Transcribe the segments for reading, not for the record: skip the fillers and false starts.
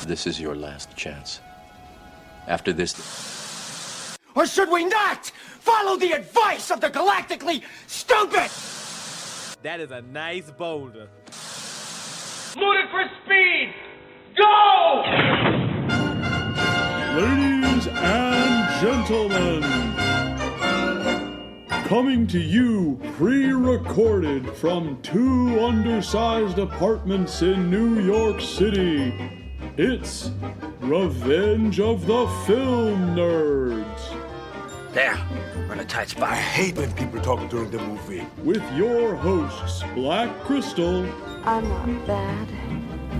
This is your last chance. After this... Or should we not follow the advice of the galactically stupid? That is a nice boulder. Loaded for speed! Go! Ladies and gentlemen, coming to you pre-recorded from two undersized apartments in New York City, it's Revenge of the Film Nerds. There, we're in a tight spot. I hate when people talk during the movie. With your hosts, Black Crystal. I'm not bad.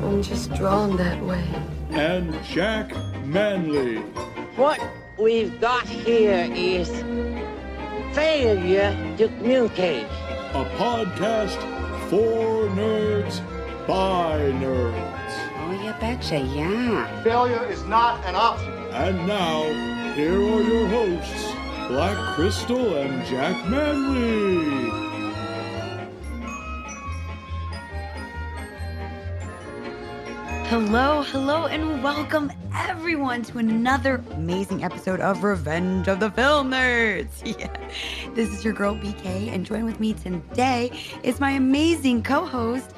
I'm just drawn that way. And Jack Manley. What we've got here is failure to communicate. A podcast for nerds by nerds. Oh, you betcha, yeah. Failure is not an option. And now, here are your hosts, Black Crystal and Jack Manley. Hello, and welcome everyone to another amazing episode of Revenge of the Film Nerds. Yeah, this is your girl BK, and join with me today is my amazing co-host,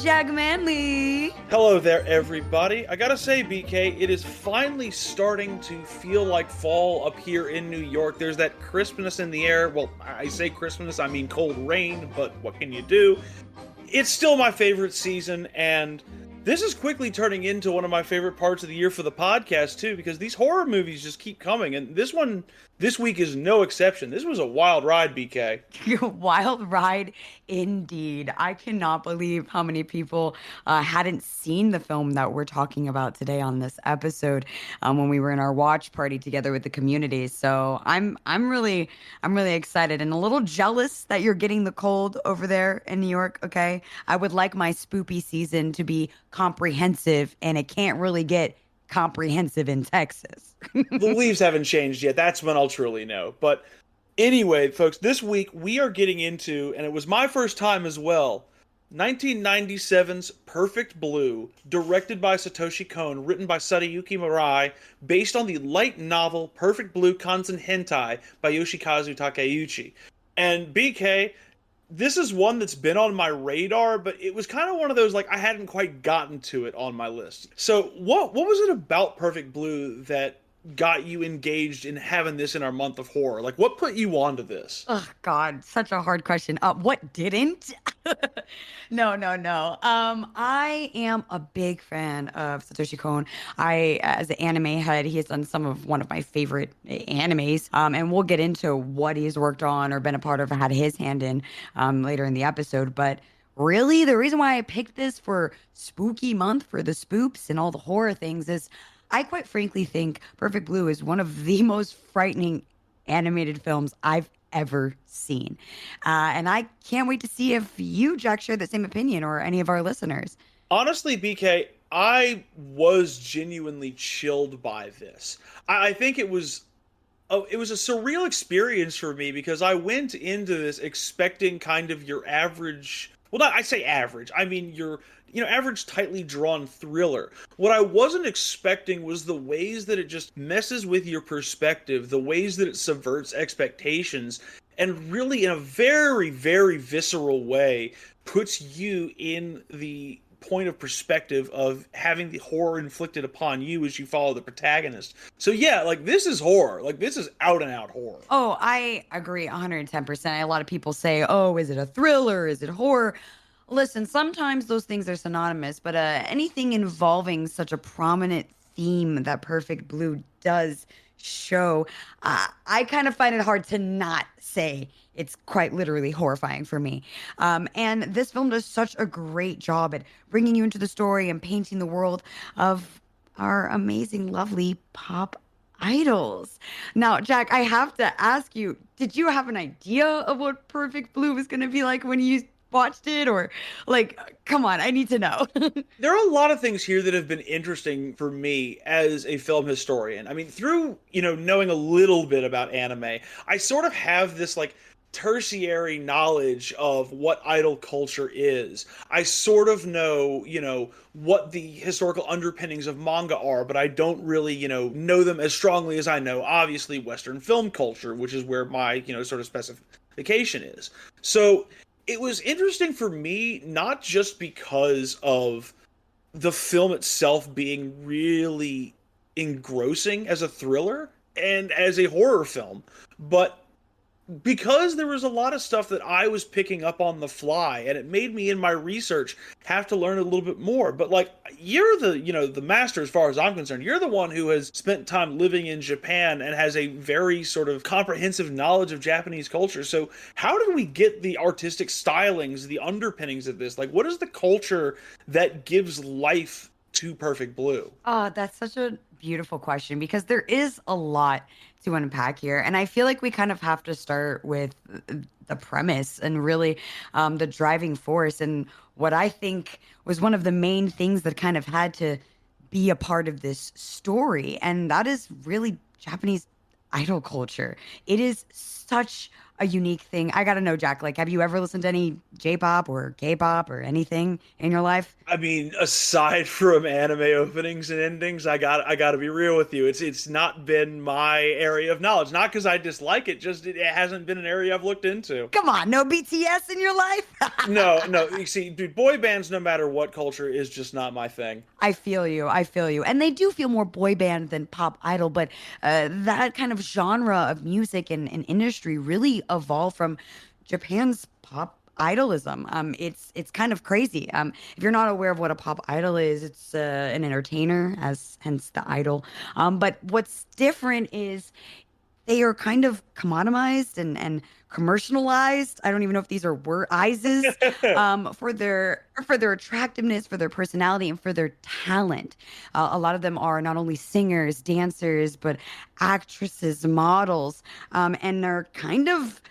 Jack Manley. Hello there, everybody. I gotta say, BK, it is finally starting to feel like fall up here in New York. There's that crispness in the air. Well, I say crispness, I mean cold rain, but what can you do? It's still my favorite season, and this is quickly turning into one of my favorite parts of the year for the podcast, too, because these horror movies just keep coming, and this one, this week is no exception. This was a wild ride, BK. Wild ride, indeed. I cannot believe how many people hadn't seen the film that we're talking about today on this episode when we were in our watch party together with the community. So I'm really excited and a little jealous that you're getting the cold over there in New York. Okay, I would like my spoopy season to be comprehensive, and it can't really get comprehensive in Texas. The leaves haven't changed yet. That's when I'll truly know. But anyway, folks, this week we are getting into, and it was my first time as well, 1997's Perfect Blue, directed by Satoshi Kon, written by Sadayuki Mirai, based on the light novel Perfect Blue Kanzen Hentai by Yoshikazu Takeuchi. And BK, this is one that's been on my radar, but it was kind of one of those, like, I hadn't quite gotten to it on my list. So what was it about Perfect Blue that got you engaged in having this in our month of horror? Like, what put you onto this? Oh, God, such a hard question. What didn't? No. I am a big fan of Satoshi Kon. As an anime head, he has done one of my favorite animes, and we'll get into what he's worked on or been a part of or had his hand in later in the episode. But really, the reason why I picked this for spooky month, for the spoops and all the horror things, is I quite frankly think Perfect Blue is one of the most frightening animated films I've ever seen. And I can't wait to see if you, Jack, share the same opinion or any of our listeners. Honestly, BK, I was genuinely chilled by this. I think it was a surreal experience for me because I went into this expecting kind of your average, well, not, I say average, I mean your average tightly drawn thriller. What I wasn't expecting was the ways that it just messes with your perspective, the ways that it subverts expectations, and really in a very, very visceral way puts you in the point of perspective of having the horror inflicted upon you as you follow the protagonist. So yeah, like, this is horror. Like, this is out and out horror. Oh, I agree 110%. A lot of people say, oh, is it a thriller? Is it horror? Listen, sometimes those things are synonymous, but anything involving such a prominent theme that Perfect Blue does show, I kind of find it hard to not say it's quite literally horrifying for me. And this film does such a great job at bringing you into the story and painting the world of our amazing, lovely pop idols. Now, Jack, I have to ask you, did you have an idea of what Perfect Blue was going to be like when you watched it? Or, like, come on, I need to know. There are a lot of things here that have been interesting for me as a film historian. I mean, through, knowing a little bit about anime, I sort of have this, like, tertiary knowledge of what idol culture is. I sort of know, what the historical underpinnings of manga are, but I don't really, know them as strongly as I know, obviously, Western film culture, which is where my, sort of specification is. So it was interesting for me, not just because of the film itself being really engrossing as a thriller and as a horror film, but because there was a lot of stuff that I was picking up on the fly, and it made me in my research have to learn a little bit more. But like, you're the master as far as I'm concerned. You're the one who has spent time living in Japan and has a very sort of comprehensive knowledge of Japanese culture. So how did we get the artistic stylings, the underpinnings of this? Like, what is the culture that gives life to Perfect Blue? Oh, that's such a beautiful question because there is a lot to unpack here. And I feel like we kind of have to start with the premise and really the driving force. And what I think was one of the main things that kind of had to be a part of this story. And that is really Japanese idol culture. It is such a unique thing. I gotta know, Jack, like, have you ever listened to any J-pop or K-pop or anything in your life? I mean, aside from anime openings and endings, I gotta be real with you. It's not been my area of knowledge. Not because I dislike it, just it hasn't been an area I've looked into. Come on, no BTS in your life? No. You see, dude, boy bands, no matter what culture, is just not my thing. I feel you. And they do feel more boy band than pop idol, but that kind of genre of music and industry really evolved from Japan's pop idolism. It's kind of crazy. If you're not aware of what a pop idol is, it's an entertainer, as hence the idol. But what's different is they are kind of commoditized and commercialized. I don't even know if these are ISs for their attractiveness, for their personality, and for their talent. A lot of them are not only singers, dancers, but actresses, models, and they're kind of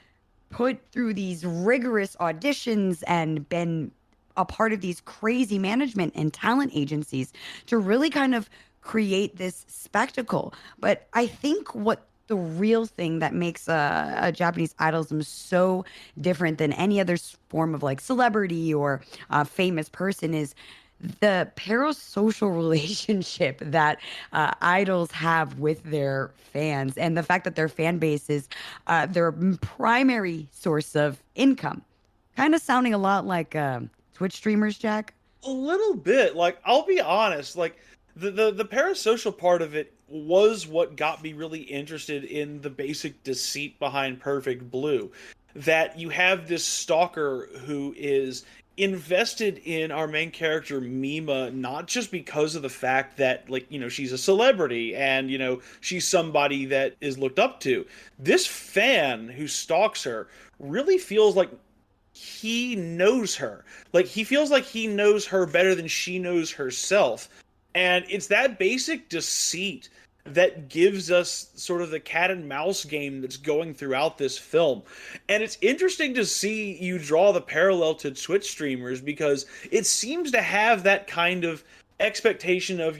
put through these rigorous auditions and been a part of these crazy management and talent agencies to really kind of create this spectacle. But I think what the real thing that makes a Japanese idolism so different than any other form of like celebrity or famous person is the parasocial relationship that idols have with their fans and the fact that their fan base is their primary source of income. Kind of sounding a lot like Twitch streamers, Jack. A little bit. Like, I'll be honest, like the parasocial part of it was what got me really interested in the basic deceit behind Perfect Blue. That you have this stalker who is invested in our main character Mima, not just because of the fact that, like, she's a celebrity and, she's somebody that is looked up to. This fan who stalks her really feels like he knows her. Like, he feels like he knows her better than she knows herself. And it's that basic deceit that gives us sort of the cat and mouse game that's going throughout this film. And it's interesting to see you draw the parallel to Twitch streamers because it seems to have that kind of expectation of,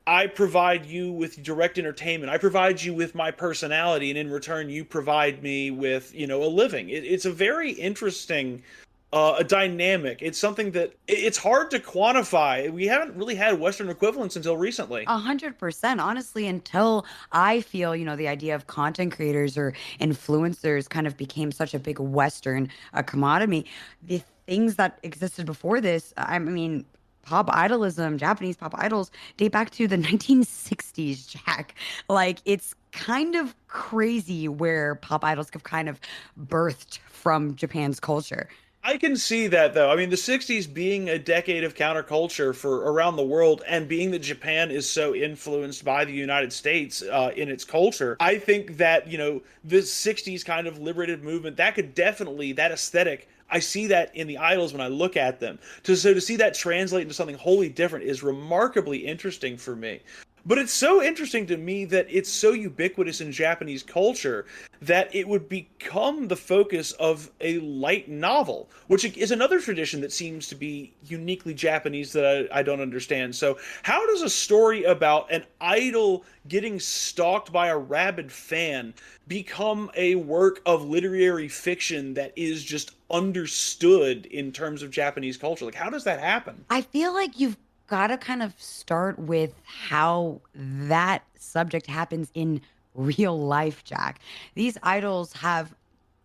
I provide you with direct entertainment. I provide you with my personality, and in return, you provide me with, a living. It's a very interesting a dynamic. It's something that it's hard to quantify. We haven't really had Western equivalents until recently. 100%, honestly, until I feel, the idea of content creators or influencers kind of became such a big Western commodity. The things that existed before this, I mean, pop idolism, Japanese pop idols date back to the 1960s, Jack. Like, it's kind of crazy where pop idols have kind of birthed from Japan's culture. I can see that, though. I mean, the 60s being a decade of counterculture for around the world, and being that Japan is so influenced by the United States in its culture, I think that, the 60s kind of liberated movement, that could definitely, that aesthetic, I see that in the idols when I look at them. So to see that translate into something wholly different is remarkably interesting for me. But it's so interesting to me that it's so ubiquitous in Japanese culture that it would become the focus of a light novel, which is another tradition that seems to be uniquely Japanese that I don't understand. So how does a story about an idol getting stalked by a rabid fan become a work of literary fiction that is just understood in terms of Japanese culture? Like, how does that happen? I feel like you've got to kind of start with how that subject happens in real life, Jack. These idols have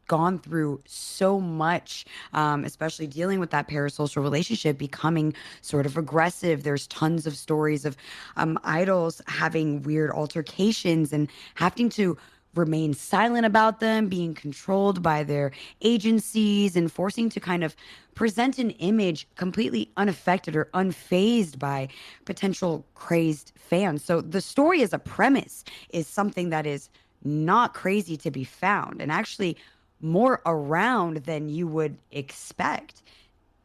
gone through so much, especially dealing with that parasocial relationship becoming sort of aggressive. There's tons of stories of idols having weird altercations and having to remain silent about them, being controlled by their agencies, and forcing to kind of present an image completely unaffected or unfazed by potential crazed fans. So the story as a premise is something that is not crazy to be found and actually more around than you would expect.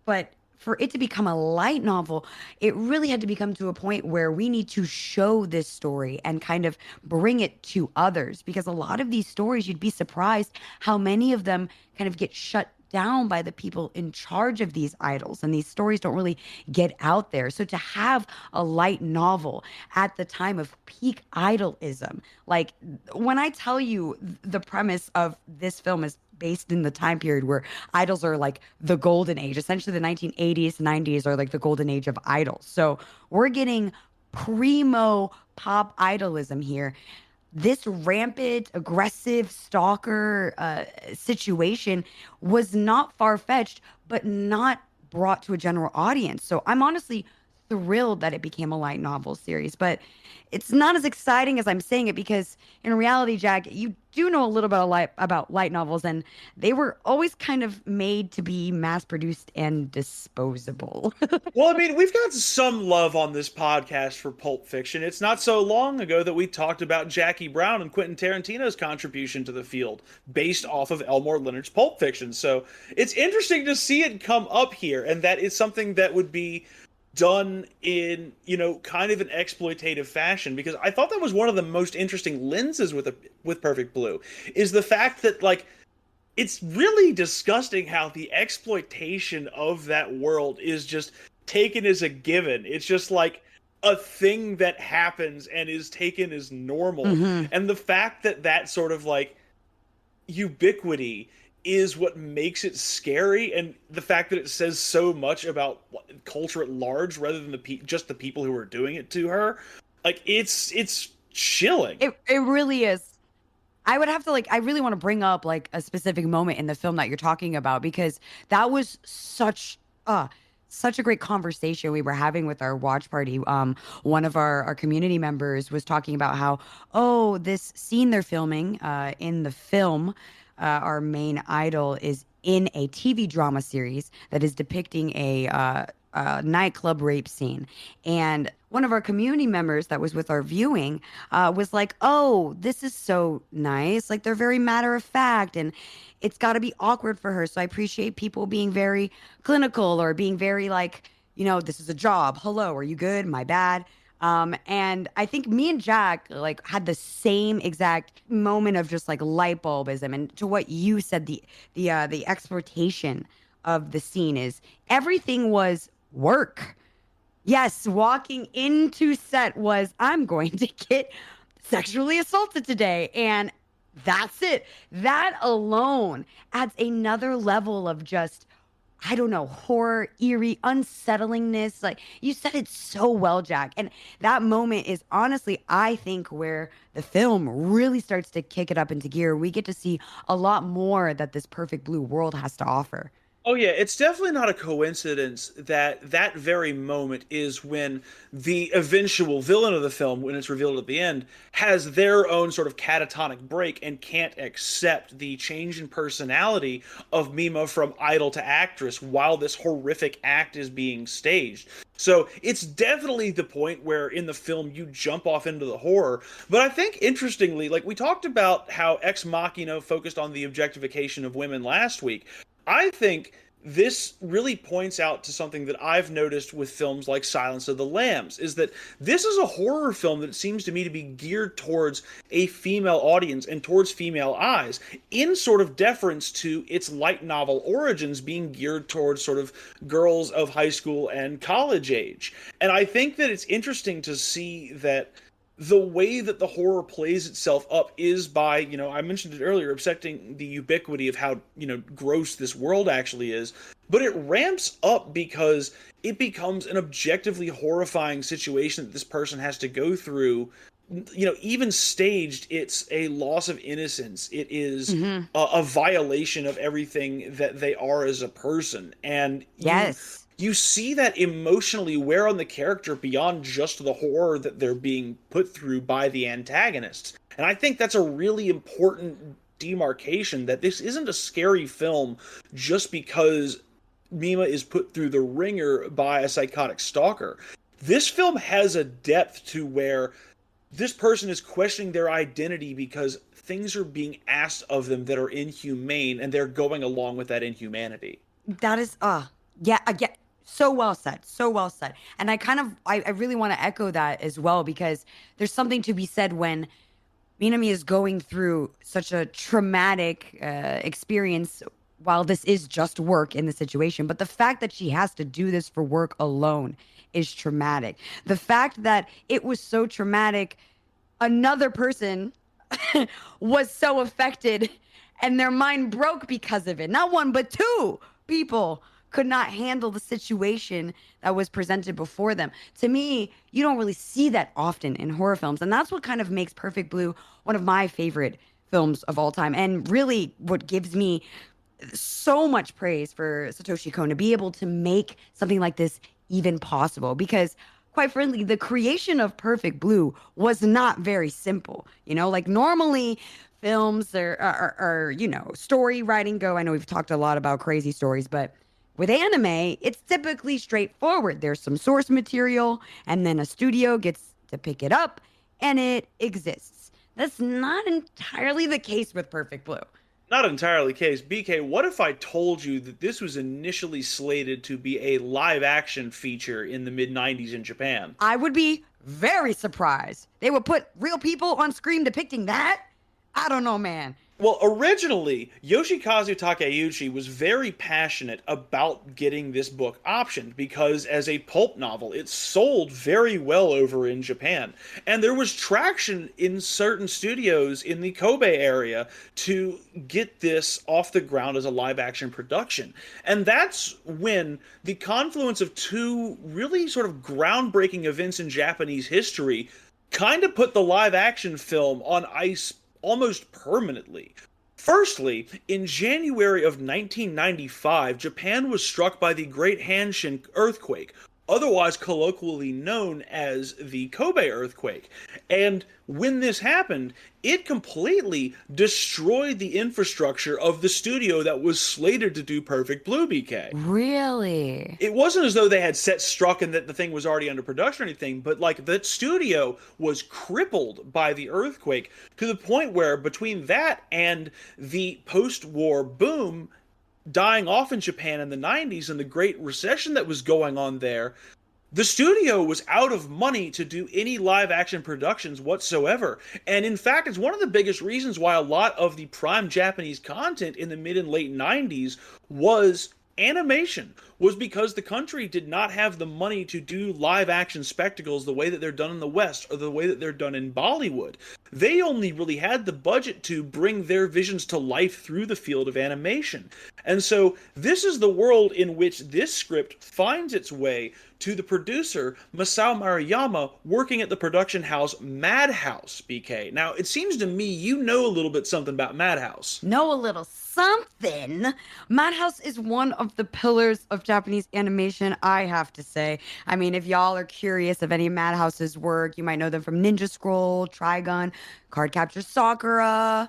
But for it to become a light novel, it really had to become to a point where we need to show this story and kind of bring it to others. Because a lot of these stories, you'd be surprised how many of them kind of get shut down by the people in charge of these idols, and these stories don't really get out there. So to have a light novel at the time of peak idolism, like when I tell you the premise of this film is based in the time period where idols are like the golden age, essentially the 1980s 90s are like the golden age of idols. So we're getting primo pop idolism here. This rampant, aggressive stalker situation was not far-fetched, but not brought to a general audience. So I'm honestly thrilled that it became a light novel series, but it's not as exciting as I'm saying it because in reality, Jack, you do know a little bit about light novels, and they were always kind of made to be mass-produced and disposable. Well, I mean, we've got some love on this podcast for Pulp Fiction. It's not so long ago that we talked about Jackie Brown and Quentin Tarantino's contribution to the field based off of Elmore Leonard's Pulp Fiction. So it's interesting to see it come up here, and that is something that would be done in, kind of an exploitative fashion, because I thought that was one of the most interesting lenses with Perfect Blue, is the fact that, like, it's really disgusting how the exploitation of that world is just taken as a given. It's just like a thing that happens and is taken as normal. Mm-hmm. And the fact that that sort of like ubiquity is what makes it scary, and the fact that it says so much about culture at large rather than just the people who are doing it to her, like it's chilling. It really is. I would have to I really want to bring up like a specific moment in the film that you're talking about, because that was such a great conversation we were having with our watch party. One of our community members was talking about how, this scene they're filming in the film, our main idol is in a TV drama series that is depicting a nightclub rape scene. And one of our community members that was with our viewing was like, oh, this is so nice. Like, they're very matter of fact, and it's got to be awkward for her. So I appreciate people being very clinical or being very like, this is a job. Hello, are you good? My bad. And I think me and Jack like had the same exact moment of just like light bulbism. And to what you said, the exploitation of the scene is everything was work. Yes, walking into set was, I'm going to get sexually assaulted today, and that's it. That alone adds another level of just, I don't know, horror, eerie, unsettlingness. Like, you said it so well, Jack. And that moment is honestly, I think, where the film really starts to kick it up into gear. We get to see a lot more that this Perfect Blue world has to offer. Oh yeah, it's definitely not a coincidence that that very moment is when the eventual villain of the film, when it's revealed at the end, has their own sort of catatonic break and can't accept the change in personality of Mima from idol to actress while this horrific act is being staged. So it's definitely the point where in the film you jump off into the horror. But I think interestingly, like we talked about how Ex Machina focused on the objectification of women last week, I think this really points out to something that I've noticed with films like Silence of the Lambs, is that this is a horror film that seems to me to be geared towards a female audience and towards female eyes, in sort of deference to its light novel origins being geared towards sort of girls of high school and college age. And I think that it's interesting to see that the way that the horror plays itself up is by, I mentioned it earlier, accepting the ubiquity of how, gross this world actually is. But it ramps up because it becomes an objectively horrifying situation that this person has to go through. Even staged, it's a loss of innocence. It is a violation of everything that they are as a person. And yes. You see that emotionally wear on the character beyond just the horror that they're being put through by the antagonists. And I think that's a really important demarcation, that this isn't a scary film just because Mima is put through the ringer by a psychotic stalker. This film has a depth to where this person is questioning their identity because things are being asked of them that are inhumane, and they're going along with that inhumanity. That is, yeah. So well said. So well said. And I really want to echo that as well, because there's something to be said when Minami is going through such a traumatic experience while this is just work in the situation. But the fact that she has to do this for work alone is traumatic. The fact that it was so traumatic, another person was so affected and their mind broke because of it. Not one, but two people could not handle the situation that was presented before them. To me, you don't really see that often in horror films. And that's what kind of makes Perfect Blue one of my favorite films of all time. And really what gives me so much praise for Satoshi Kon to be able to make something like this even possible. Because quite frankly, the creation of Perfect Blue was not very simple. Like normally films are story writing go. I know we've talked a lot about crazy stories, but with anime, it's typically straightforward. There's some source material, and then a studio gets to pick it up, and it exists. That's not entirely the case with Perfect Blue. Not entirely the case. BK, what if I told you that this was initially slated to be a live-action feature in the mid-90s in Japan? I would be very surprised. They would put real people on screen depicting that? I don't know, man. Well, originally, Yoshikazu Takeuchi was very passionate about getting this book optioned because as a pulp novel, it sold very well over in Japan. And there was traction in certain studios in the Kobe area to get this off the ground as a live-action production. And that's when the confluence of two really sort of groundbreaking events in Japanese history kind of put the live-action film on ice almost permanently. Firstly, in January of 1995, Japan was struck by the Great Hanshin earthquake, otherwise colloquially known as the Kobe earthquake. And when this happened, it completely destroyed the infrastructure of the studio that was slated to do Perfect Blue, BK. Really? It wasn't as though they had set struck and that the thing was already under production or anything, but like that studio was crippled by the earthquake to the point where between that and the post-war boom dying off in Japan in the 90s and the Great Recession that was going on there, the studio was out of money to do any live-action productions whatsoever. And in fact, it's one of the biggest reasons why a lot of the prime Japanese content in the mid and late 90s was animation, was because the country did not have the money to do live-action spectacles the way that they're done in the West or the way that they're done in Bollywood. They only really had the budget to bring their visions to life through the field of animation. And so this is the world in which this script finds its way to the producer, Masao Maruyama, working at the production house Madhouse, BK. Now, it seems to me you know a little bit something about Madhouse. Know a little something. Madhouse is one of the pillars of Japanese animation, I have to say. I mean, if y'all are curious of any of Madhouse's work, you might know them from Ninja Scroll, Trigun, Cardcaptor Sakura.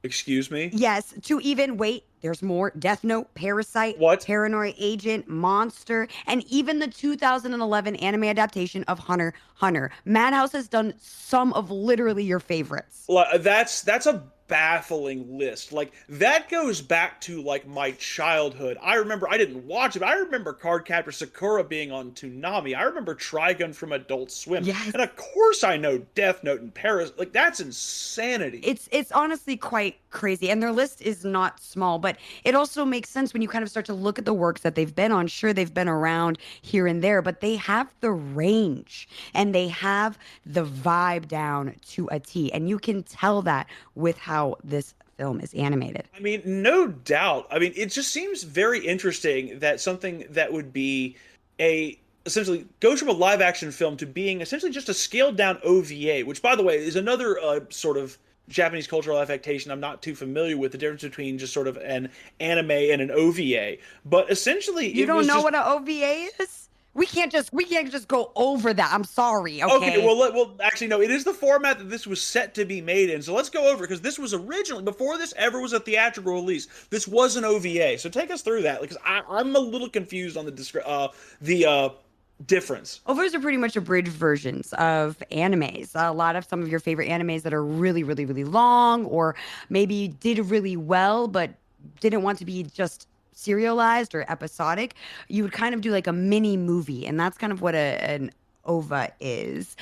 Excuse me? Yes, to even, wait, there's more. Death Note, Parasite, What? Paranoid Agent, Monster, and even the 2011 anime adaptation of Hunter x Hunter. Madhouse has done some of literally your favorites. That's a baffling list. Like, that goes back to, like, my childhood. I remember, I didn't watch it, but I remember Cardcaptor Sakura being on Toonami. I remember Trigun from Adult Swim. Yes. And of course I know Death Note and Paris. Like, that's insanity. It's honestly quite crazy, and their list is not small, but it also makes sense when you kind of start to look at the works that they've been on. Sure, they've been around here and there, but they have the range and they have the vibe down to a T, and you can tell that with how this film is animated. I mean, no doubt. I mean, it just seems very interesting that something that would be essentially goes from a live action film to being essentially just a scaled down OVA, which, by the way, is another sort of Japanese cultural affectation. I'm not too familiar with the difference between just sort of an anime and an OVA, but essentially you don't know what an OVA is? We can't just go over that. I'm sorry. Okay. Well, actually, no. It is the format that this was set to be made in. So let's go over, because this was originally, before this ever was a theatrical release, this was an OVA. So take us through that, because I'm a little confused on the difference. OVAs are pretty much abridged versions of animes. A lot of some of your favorite animes that are really, really, really long, or maybe did really well but didn't want to be just serialized or episodic, you would kind of do like a mini movie, and that's kind of what an OVA is.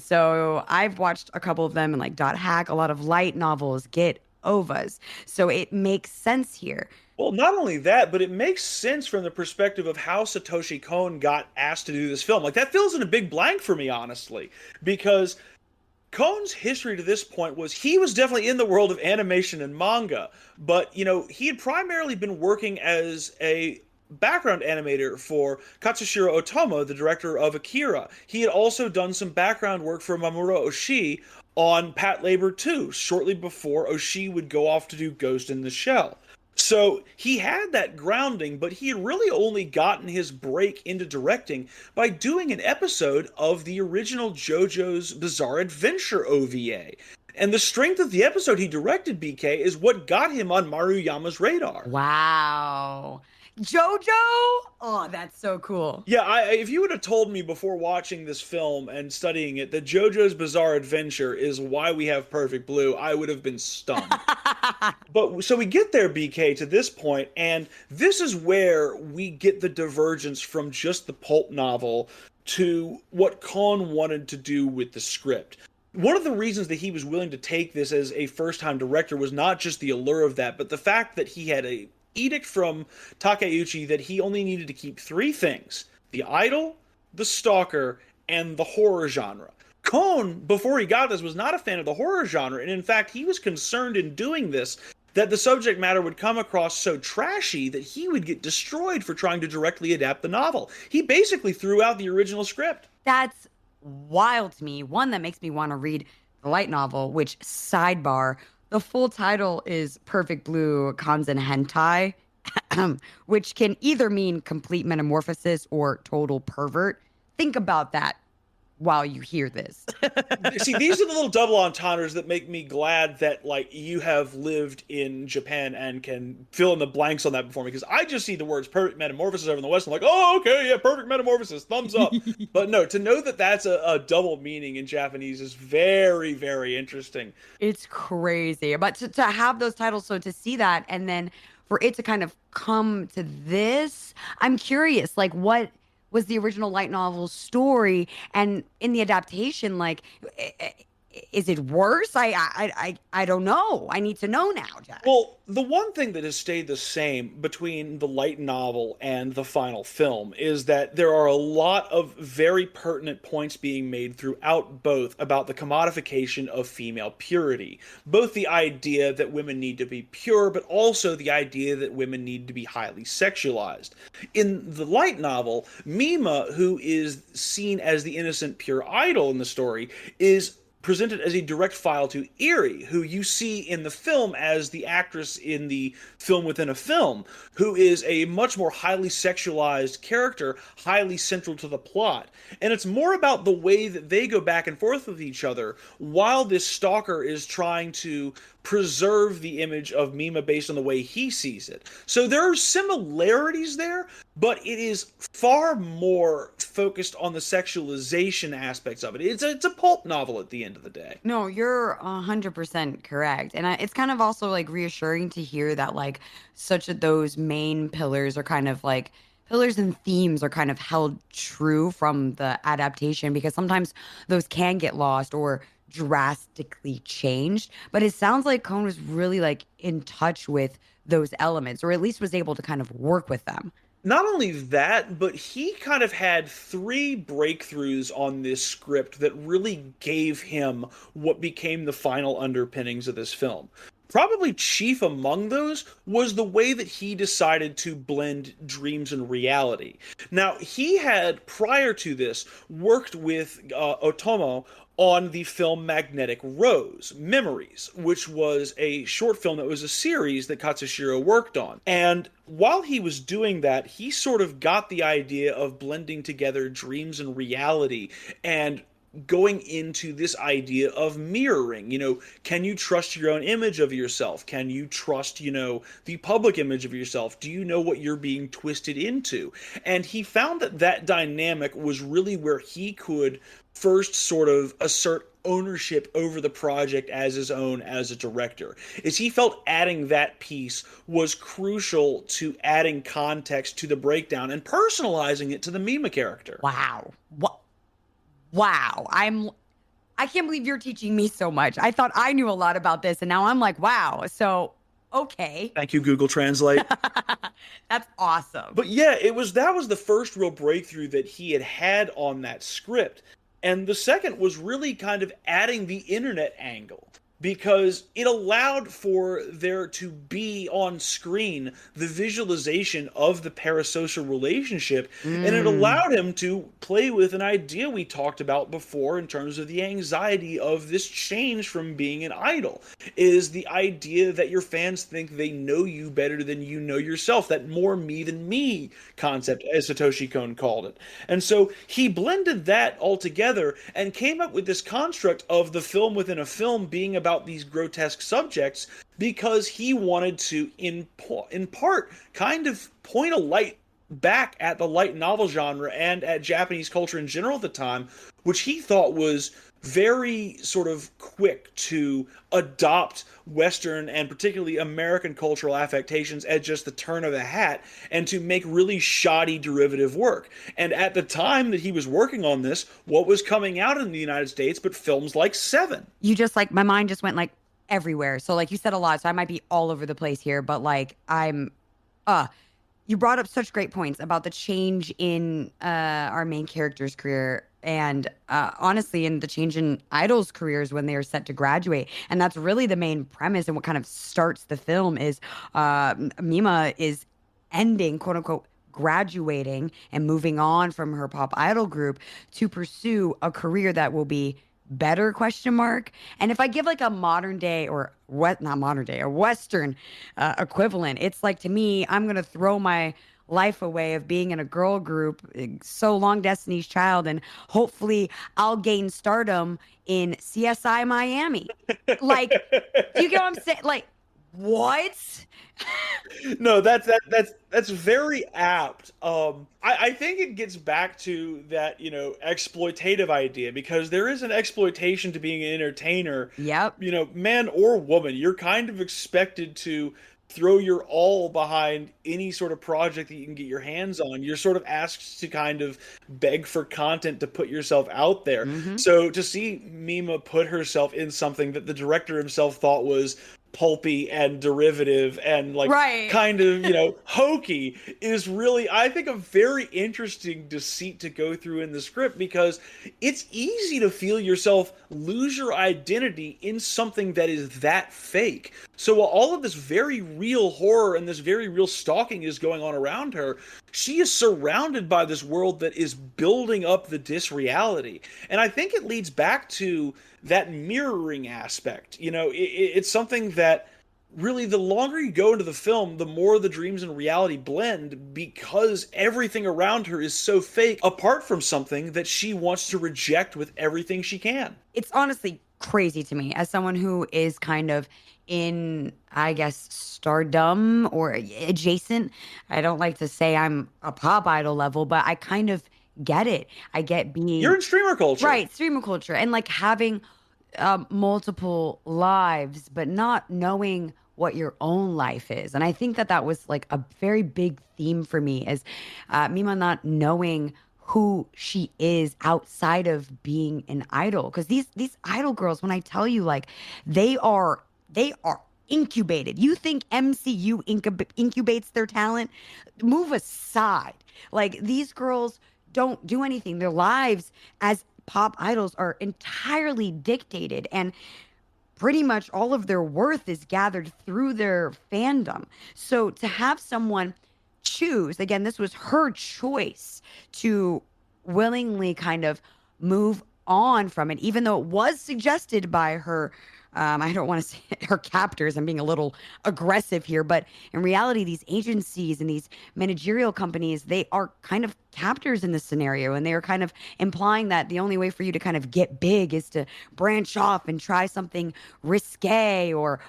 So I've watched a couple of them, and like Dot Hack, a lot of light novels get OVAs, so it makes sense here. Well, not only that, but it makes sense from the perspective of how Satoshi Kon got asked to do this film. Like, that fills in a big blank for me, honestly, because Kon's history to this point was he was definitely in the world of animation and manga, but, you know, he had primarily been working as a background animator for Katsushiro Otomo, the director of Akira. He had also done some background work for Mamoru Oshii on Patlabor 2, shortly before Oshii would go off to do Ghost in the Shell. So he had that grounding, but he had really only gotten his break into directing by doing an episode of the original JoJo's Bizarre Adventure OVA. And the strength of the episode he directed, BK, is what got him on Maruyama's radar. Wow. JoJo? Oh, that's so cool. Yeah, if you would have told me before watching this film and studying it that JoJo's Bizarre Adventure is why we have Perfect Blue, I would have been stunned. But so we get there, BK, to this point, and this is where we get the divergence from just the pulp novel to what Kon wanted to do with the script. One of the reasons that he was willing to take this as a first-time director was not just the allure of that, but the fact that he had a edict from Takeuchi that he only needed to keep three things: the idol, the stalker, and the horror genre. Kon, before he got this, was not a fan of the horror genre, and in fact, he was concerned in doing this that the subject matter would come across so trashy that he would get destroyed for trying to directly adapt the novel. He basically threw out the original script. That's wild to me. One that makes me want to read the light novel, which, sidebar, the full title is Perfect Blue Kanzen Hentai, which can either mean complete metamorphosis or total pervert. Think about that while you hear this. See, these are the little double entendres that make me glad that, like, you have lived in Japan and can fill in the blanks on that before me, because I just see the words perfect metamorphosis over in the West, and I'm like, oh, okay, yeah, perfect metamorphosis, thumbs up. But no, to know that that's a double meaning in Japanese is very, very interesting. It's crazy. But to have those titles, so to see that, and then for it to kind of come to this, I'm curious, like, what was the original light novel story, and in the adaptation, like, is it worse? I don't know. I need to know now, Jack. Well, the one thing that has stayed the same between the light novel and the final film is that there are a lot of very pertinent points being made throughout both about the commodification of female purity. Both the idea that women need to be pure, but also the idea that women need to be highly sexualized. In the light novel, Mima, who is seen as the innocent pure idol in the story, is presented as a direct file to Eerie, who you see in the film as the actress in the film within a film, who is a much more highly sexualized character, highly central to the plot. And it's more about the way that they go back and forth with each other while this stalker is trying to preserve the image of Mima based on the way he sees it. So there are similarities there, but it is far more focused on the sexualization aspects of it. It's a pulp novel at the end of the day. No, you're 100% correct. And it's kind of also like reassuring to hear that like such of those main pillars are kind of like pillars and themes are kind of held true from the adaptation, because sometimes those can get lost or drastically changed. But it sounds like Cohn was really like in touch with those elements, or at least was able to kind of work with them. Not only that, but he kind of had 3 breakthroughs on this script that really gave him what became the final underpinnings of this film. Probably chief among those was the way that he decided to blend dreams and reality. Now, he had, prior to this, worked with Otomo on the film Magnetic Rose, Memories, which was a short film that was a series that Katsushiro worked on. And while he was doing that, he sort of got the idea of blending together dreams and reality and going into this idea of mirroring. Can you trust your own image of yourself? Can you trust, the public image of yourself? Do you know what you're being twisted into? And he found that that dynamic was really where he could first sort of assert ownership over the project as his own as a director, is he felt adding that piece was crucial to adding context to the breakdown and personalizing it to the Mima character. Wow. Wow. I can't believe you're teaching me so much. I thought I knew a lot about this, and now I'm like, wow. So, okay. Thank you, Google Translate. That's awesome. But yeah, that was the first real breakthrough that he had on that script. And the second was really kind of adding the internet angle, because it allowed for there to be on screen the visualization of the parasocial relationship, and it allowed him to play with an idea we talked about before in terms of the anxiety of this change from being an idol, is the idea that your fans think they know you better than you know yourself, that more me than me concept, as Satoshi Kon called it. And so he blended that all together and came up with this construct of the film within a film being about these grotesque subjects, because he wanted to, in part, kind of point a light back at the light novel genre and at Japanese culture in general at the time, which he thought was very sort of quick to adopt Western and particularly American cultural affectations at just the turn of a hat, and to make really shoddy derivative work. And at the time that he was working on this, what was coming out in the United States but films like Seven? You just like, my mind just went like everywhere. So like you said a lot, so I might be all over the place here, but like you brought up such great points about the change in our main character's career, and honestly, in the change in idols' careers when they are set to graduate. And that's really the main premise, and what kind of starts the film is Mima is ending, quote unquote, graduating and moving on from her pop idol group to pursue a career that will be better, question mark. And if I give like a modern day, or what, not modern day, a Western equivalent, it's like, to me, I'm going to throw my life away of being in a girl group, so long Destiny's Child, and hopefully I'll gain stardom in CSI Miami. Like, do you get what I'm saying? Like, what? No, that's very apt. I think it gets back to that, exploitative idea, because there is an exploitation to being an entertainer. Yep. Man or woman, you're kind of expected to throw your all behind any sort of project that you can get your hands on. You're sort of asked to kind of beg for content to put yourself out there. Mm-hmm. So to see Mima put herself in something that the director himself thought was pulpy and derivative and like kind of hokey is really, I think, a very interesting deceit to go through in the script, because it's easy to feel yourself lose your identity in something that is that fake. So while all of this very real horror and this very real stalking is going on around her, she is surrounded by this world that is building up the disreality. And I think it leads back to that mirroring aspect. It's something that really, the longer you go into the film, the more the dreams and reality blend, because everything around her is so fake, apart from something that she wants to reject with everything she can. It's honestly crazy to me as someone who is kind of in, I guess, stardom or adjacent. I don't like to say I'm a pop idol level, but I kind of get it. I get being You're in streamer culture. right, streamer culture, and like having multiple lives, but not knowing what your own life is. And I think that that was like a very big theme for me, is Mima not knowing who she is outside of being an idol. Because these idol girls, when I tell you, like they are incubated. You think MCU incubates their talent? Move aside. Like these girls don't do anything. Their lives as pop idols are entirely dictated, and pretty much all of their worth is gathered through their fandom. So to have someone choose, again, this was her choice to willingly kind of move on from it, even though it was suggested by her. I don't want to say her captors. I'm being a little aggressive here, but in reality, these agencies and these managerial companies, they are kind of captors in this scenario. And they are kind of implying that the only way for you to kind of get big is to branch off and try something risque, or,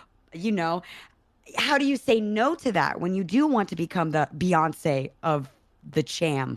how do you say no to that when you do want to become the Beyonce of the Cham?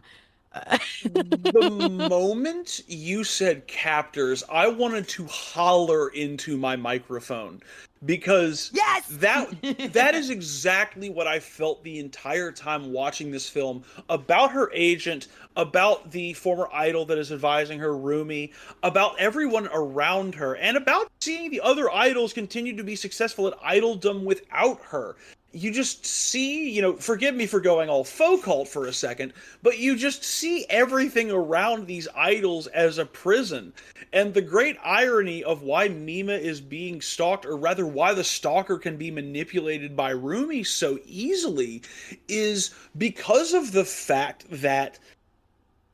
The moment you said captors, I wanted to holler into my microphone, because yes, that is exactly what I felt the entire time watching this film, about her agent, about the former idol that is advising her, Rumi, about everyone around her, and about seeing the other idols continue to be successful at idoldom without her. You just see, forgive me for going all faux cult for a second, but you just see everything around these idols as a prison. And the great irony of why Mima is being stalked, or rather why the stalker can be manipulated by Rumi so easily, is because of the fact that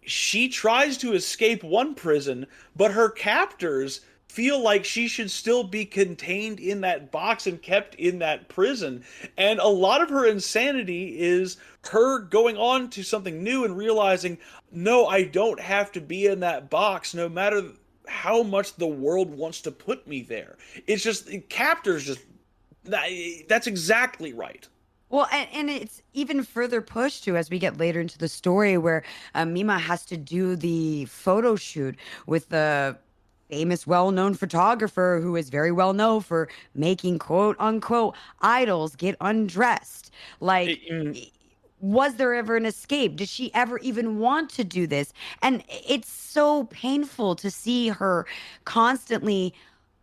she tries to escape one prison, but her captors feel like she should still be contained in that box and kept in that prison. And a lot of her insanity is her going on to something new and realizing, no, I don't have to be in that box, no matter how much the world wants to put me there. It's just, captors just, that's exactly right. Well, and it's even further pushed to as we get later into the story, where Mima has to do the photo shoot with the famous, well-known photographer who is very well known for making quote unquote idols get undressed. Like, was there ever an escape? Did she ever even want to do this? And it's so painful to see her constantly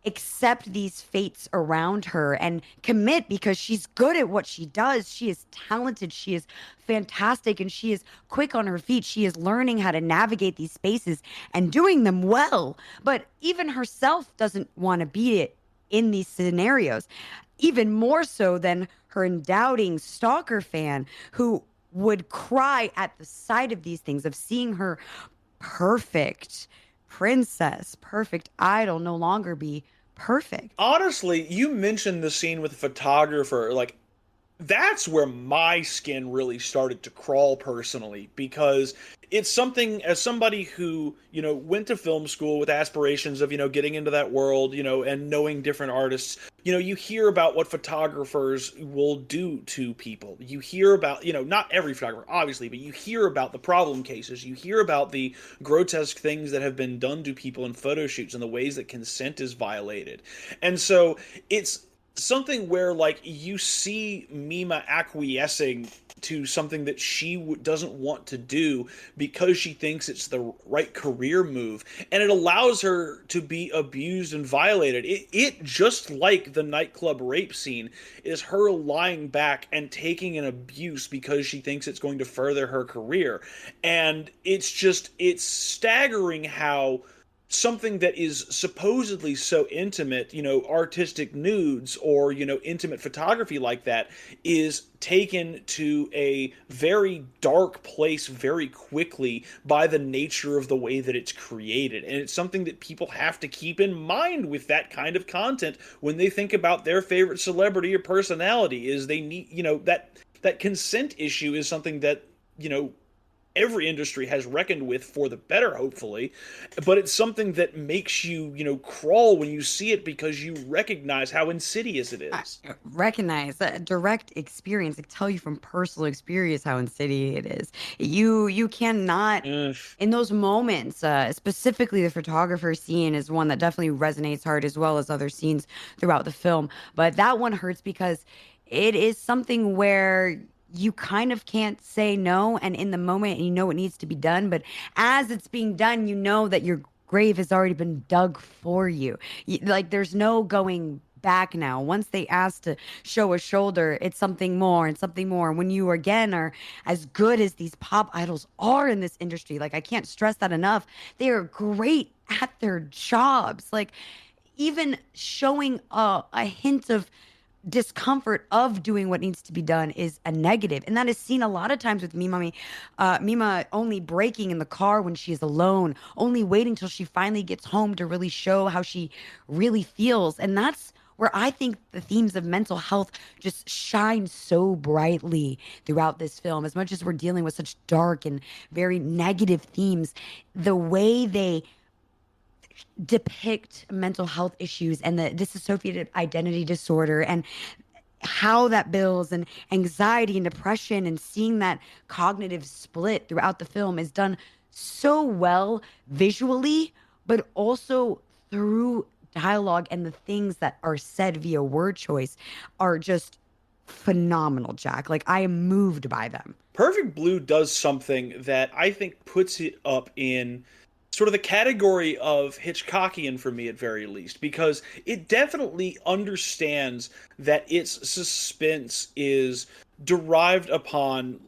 accept these fates around her and commit, because she's good at what she does. She is talented. She is fantastic. And she is quick on her feet. She is learning how to navigate these spaces and doing them well. But even herself doesn't want to be it in these scenarios, even more so than her doubting stalker fan, who would cry at the sight of these things, of seeing her perfect princess, perfect idol no longer be perfect. Honestly, you mentioned the scene with the photographer, like, that's where my skin really started to crawl personally, because it's something, as somebody who, went to film school with aspirations of, getting into that world, and knowing different artists, you hear about what photographers will do to people. You hear about, not every photographer, obviously, but you hear about the problem cases. You hear about the grotesque things that have been done to people in photo shoots and the ways that consent is violated. And so it's something where, like, you see Mima acquiescing to something that she doesn't want to do because she thinks it's the right career move, and it allows her to be abused and violated. It just like the nightclub rape scene, is her lying back and taking an abuse because she thinks it's going to further her career. And it's staggering how something that is supposedly so intimate, artistic nudes or, intimate photography like that, is taken to a very dark place very quickly by the nature of the way that it's created. And it's something that people have to keep in mind with that kind of content when they think about their favorite celebrity or personality, is they need, that consent issue is something that, every industry has reckoned with for the better, hopefully, but it's something that makes you, crawl when you see it because you recognize how insidious it is. Recognize that direct experience. I tell you from personal experience how insidious it is. You cannot in those moments. Specifically, the photographer scene is one that definitely resonates hard, as well as other scenes throughout the film. But that one hurts because it is something where you kind of can't say no, and in the moment you know it needs to be done, but as it's being done, you know that your grave has already been dug for you. Like there's no going back now. Once they ask to show a shoulder, it's something more and something more. When you again are as good as these pop idols are in this industry, like I can't stress that enough, they are great at their jobs. Like even showing a hint of discomfort of doing what needs to be done is a negative, and that is seen a lot of times with Mima only breaking in the car when she is alone, only waiting till she finally gets home to really show how she really feels. And that's where I think the themes of mental health just shine so brightly throughout this film. As much as we're dealing with such dark and very negative themes, the way they depict mental health issues and the dissociative identity disorder and how that builds, and anxiety and depression, and seeing that cognitive split throughout the film is done so well visually, but also through dialogue, and the things that are said via word choice are just phenomenal, Jack. Like I am moved by them. Perfect Blue does something that I think puts it up in sort of the category of Hitchcockian for me, at very least, because it definitely understands that its suspense is derived upon,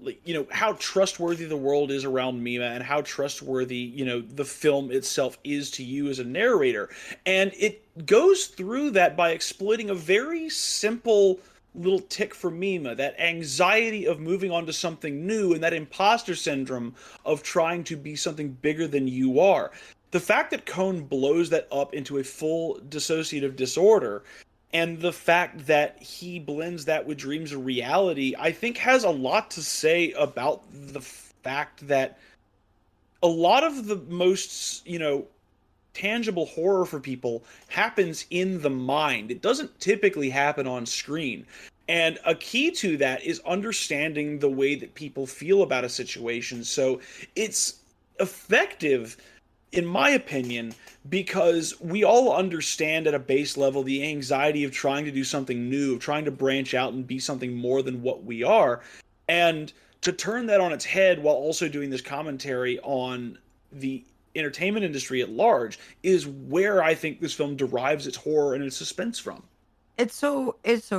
how trustworthy the world is around Mima, and how trustworthy, the film itself is to you as a narrator. And it goes through that by exploiting a very simple little tick for Mima, that anxiety of moving on to something new, and that imposter syndrome of trying to be something bigger than you are. The fact that Kon blows that up into a full dissociative disorder, and the fact that he blends that with dreams of reality, I think has a lot to say about the fact that a lot of the most, tangible horror for people happens in the mind. It doesn't typically happen on screen. And a key to that is understanding the way that people feel about a situation. So it's effective, in my opinion, because we all understand at a base level the anxiety of trying to do something new, of trying to branch out and be something more than what we are. And to turn that on its head while also doing this commentary on the entertainment industry at large is where I think this film derives its horror and its suspense from. It's so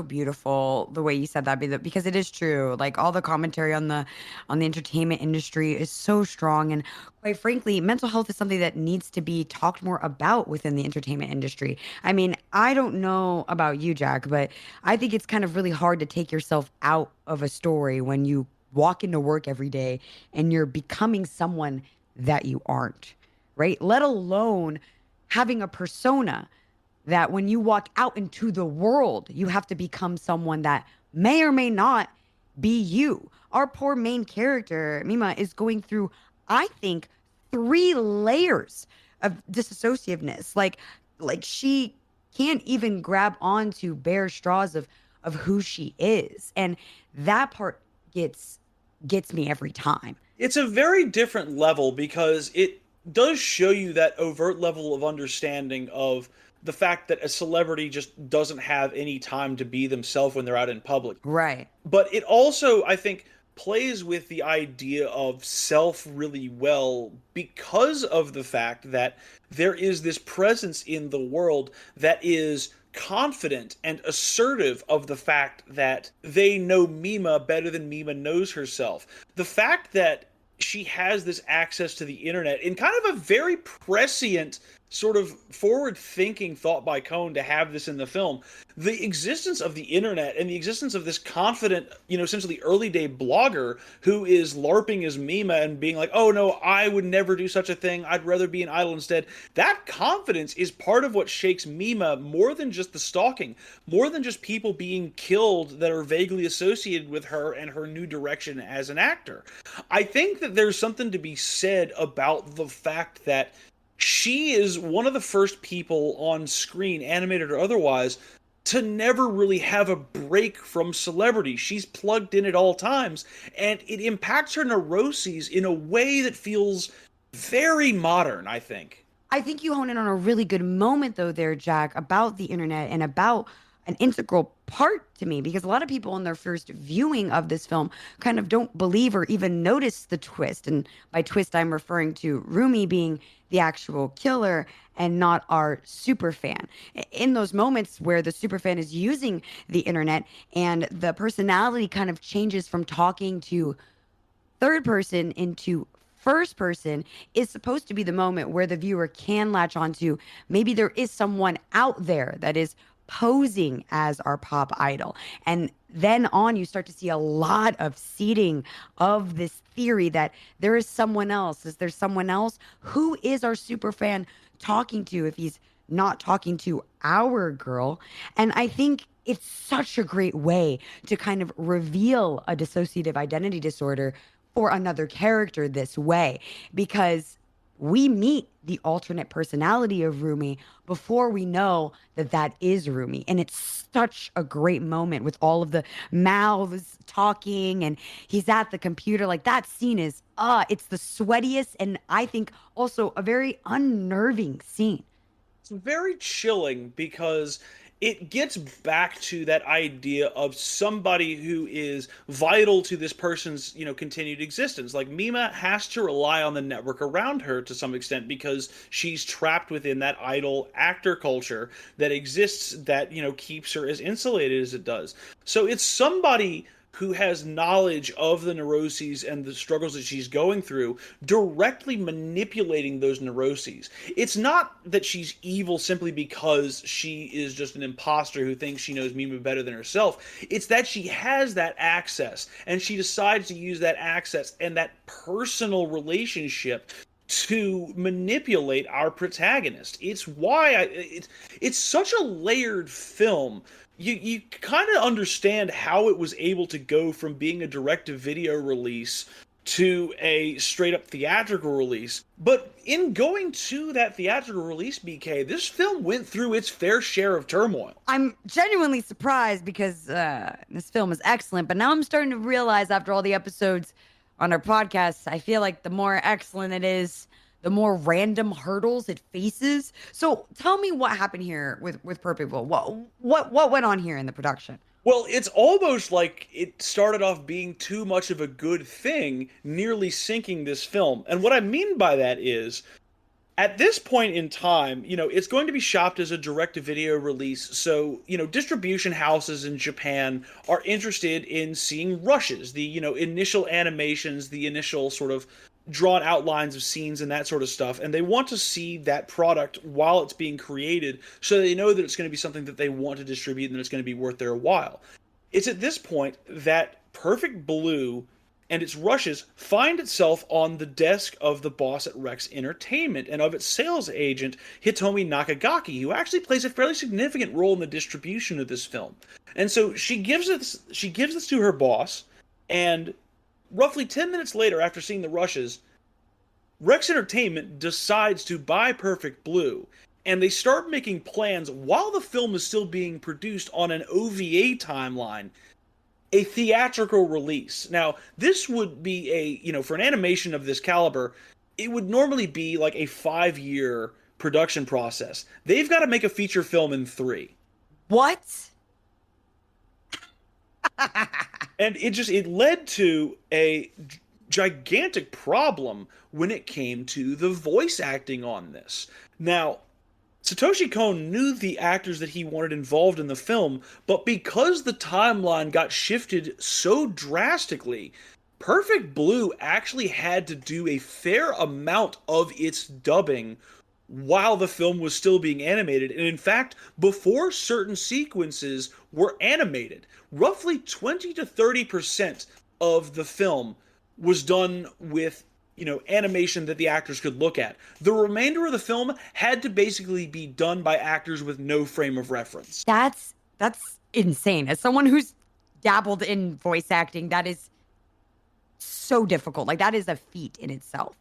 beautiful the way you said that, because it is true. Like all the commentary on the entertainment industry is so strong, and quite frankly, mental health is something that needs to be talked more about within the entertainment industry. I mean, I don't know about you, Jack, but I think it's kind of really hard to take yourself out of a story when you walk into work every day and you're becoming someone that you aren't, right? Let alone having a persona that when you walk out into the world, you have to become someone that may or may not be you. Our poor main character, Mima, is going through, I think, 3 layers of disassociativeness. Like she can't even grab onto bare straws of who she is. And that part gets me every time. It's a very different level because it does show you that overt level of understanding of the fact that a celebrity just doesn't have any time to be themselves when they're out in public. Right. But it also, I think, plays with the idea of self really well because of the fact that there is this presence in the world that is confident and assertive of the fact that they know Mima better than Mima knows herself. The fact that she has this access to the internet in kind of a very prescient sort of forward-thinking thought by Kon to have this in the film. The existence of the internet and the existence of this confident, essentially early-day blogger who is LARPing as Mima and being like, oh no, I would never do such a thing, I'd rather be an idol instead. That confidence is part of what shakes Mima more than just the stalking, more than just people being killed that are vaguely associated with her and her new direction as an actor. I think that there's something to be said about the fact that she is one of the first people on screen, animated or otherwise, to never really have a break from celebrity. She's plugged in at all times, and it impacts her neuroses in a way that feels very modern, I think. I think you hone in on a really good moment, though, there, Jack, about the internet and about an integral part to me, because a lot of people in their first viewing of this film kind of don't believe or even notice the twist. And by twist, I'm referring to Rumi being the actual killer and not our super fan. In those moments where the super fan is using the internet and the personality kind of changes from talking to third person into first person, is supposed to be the moment where the viewer can latch onto maybe there is someone out there that is posing as our pop idol. And then on, you start to see a lot of seeding of this theory that there is someone else. Is there someone else? Who is our super fan talking to if he's not talking to our girl? And I think it's such a great way to kind of reveal a dissociative identity disorder for another character this way, because we meet the alternate personality of Rumi before we know that that is Rumi. And it's such a great moment with all of the mouths talking and he's at the computer. Like, that scene is, it's the sweatiest and I think also a very unnerving scene. It's very chilling because it gets back to that idea of somebody who is vital to this person's, continued existence. Like, Mima has to rely on the network around her to some extent because she's trapped within that idol actor culture that exists that, keeps her as insulated as it does. So it's somebody who has knowledge of the neuroses and the struggles that she's going through, directly manipulating those neuroses. It's not that she's evil simply because she is just an imposter who thinks she knows Mima better than herself. It's that she has that access, and she decides to use that access and that personal relationship to manipulate our protagonist. It's why it's such a layered film. You kind of understand how it was able to go from being a direct-to-video release to a straight-up theatrical release. But in going to that theatrical release, BK, this film went through its fair share of turmoil. I'm genuinely surprised because this film is excellent, but now I'm starting to realize after all the episodes on our podcast, I feel like the more excellent it is, the more random hurdles it faces. So tell me what happened here with Perfect Blue. What went on here in the production? Well, it's almost like it started off being too much of a good thing, nearly sinking this film. And what I mean by that is, at this point in time, it's going to be shopped as a direct-to-video release, so, distribution houses in Japan are interested in seeing rushes, the, initial animations, the initial sort of drawn outlines of scenes and that sort of stuff, and they want to see that product while it's being created so they know that it's going to be something that they want to distribute and that it's going to be worth their while. It's at this point that Perfect Blue and its rushes find itself on the desk of the boss at Rex Entertainment and of its sales agent, Hitomi Nakagaki, who actually plays a fairly significant role in the distribution of this film. And so she gives this to her boss, and roughly 10 minutes later, after seeing the rushes, Rex Entertainment decides to buy Perfect Blue, and they start making plans while the film is still being produced on an OVA timeline, a theatrical release. Now, this would be for an animation of this caliber, it would normally be like a 5-year production process. They've got to make a feature film in 3. What? And it led to a gigantic problem when it came to the voice acting on this. Now, Satoshi Kon knew the actors that he wanted involved in the film, but because the timeline got shifted so drastically, Perfect Blue actually had to do a fair amount of its dubbing while the film was still being animated. And in fact, before certain sequences were animated, roughly 20 to 30% of the film was done with, animation that the actors could look at. The remainder of the film had to basically be done by actors with no frame of reference. That's insane. As someone who's dabbled in voice acting, that is so difficult. Like, that is a feat in itself.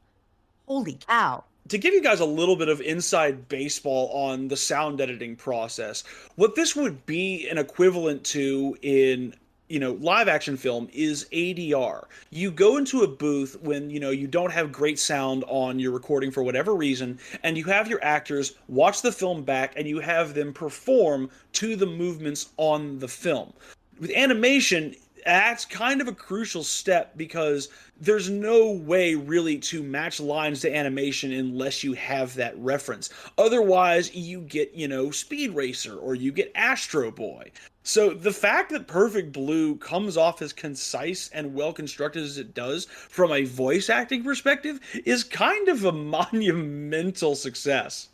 Holy cow. To give you guys a little bit of inside baseball on the sound editing process, what this would be an equivalent to in, live action film is ADR. You go into a booth when, you don't have great sound on your recording for whatever reason, and you have your actors watch the film back and you have them perform to the movements on the film. With animation, that's kind of a crucial step because there's no way really to match lines to animation unless you have that reference. Otherwise, you get, Speed Racer or you get Astro Boy. So the fact that Perfect Blue comes off as concise and well constructed as it does from a voice acting perspective is kind of a monumental success.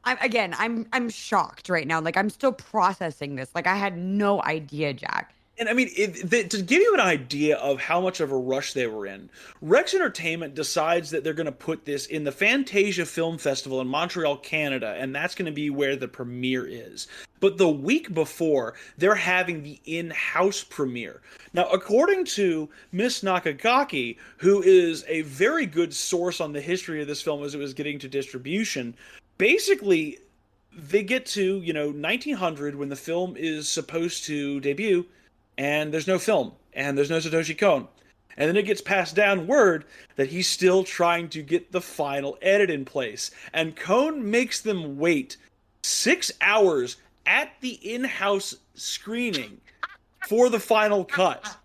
I'm shocked right now. Like, I'm still processing this. Like, I had no idea, Jack. And I mean, to give you an idea of how much of a rush they were in, Rex Entertainment decides that they're going to put this in the Fantasia Film Festival in Montreal, Canada, and that's going to be where the premiere is. But the week before, they're having the in-house premiere. Now, according to Miss Nakagaki, who is a very good source on the history of this film as it was getting to distribution, basically, they get to, 1900 when the film is supposed to debut, and there's no film, and there's no Satoshi Kon. And then it gets passed down word that he's still trying to get the final edit in place. And Kon makes them wait 6 hours at the in-house screening for the final cut.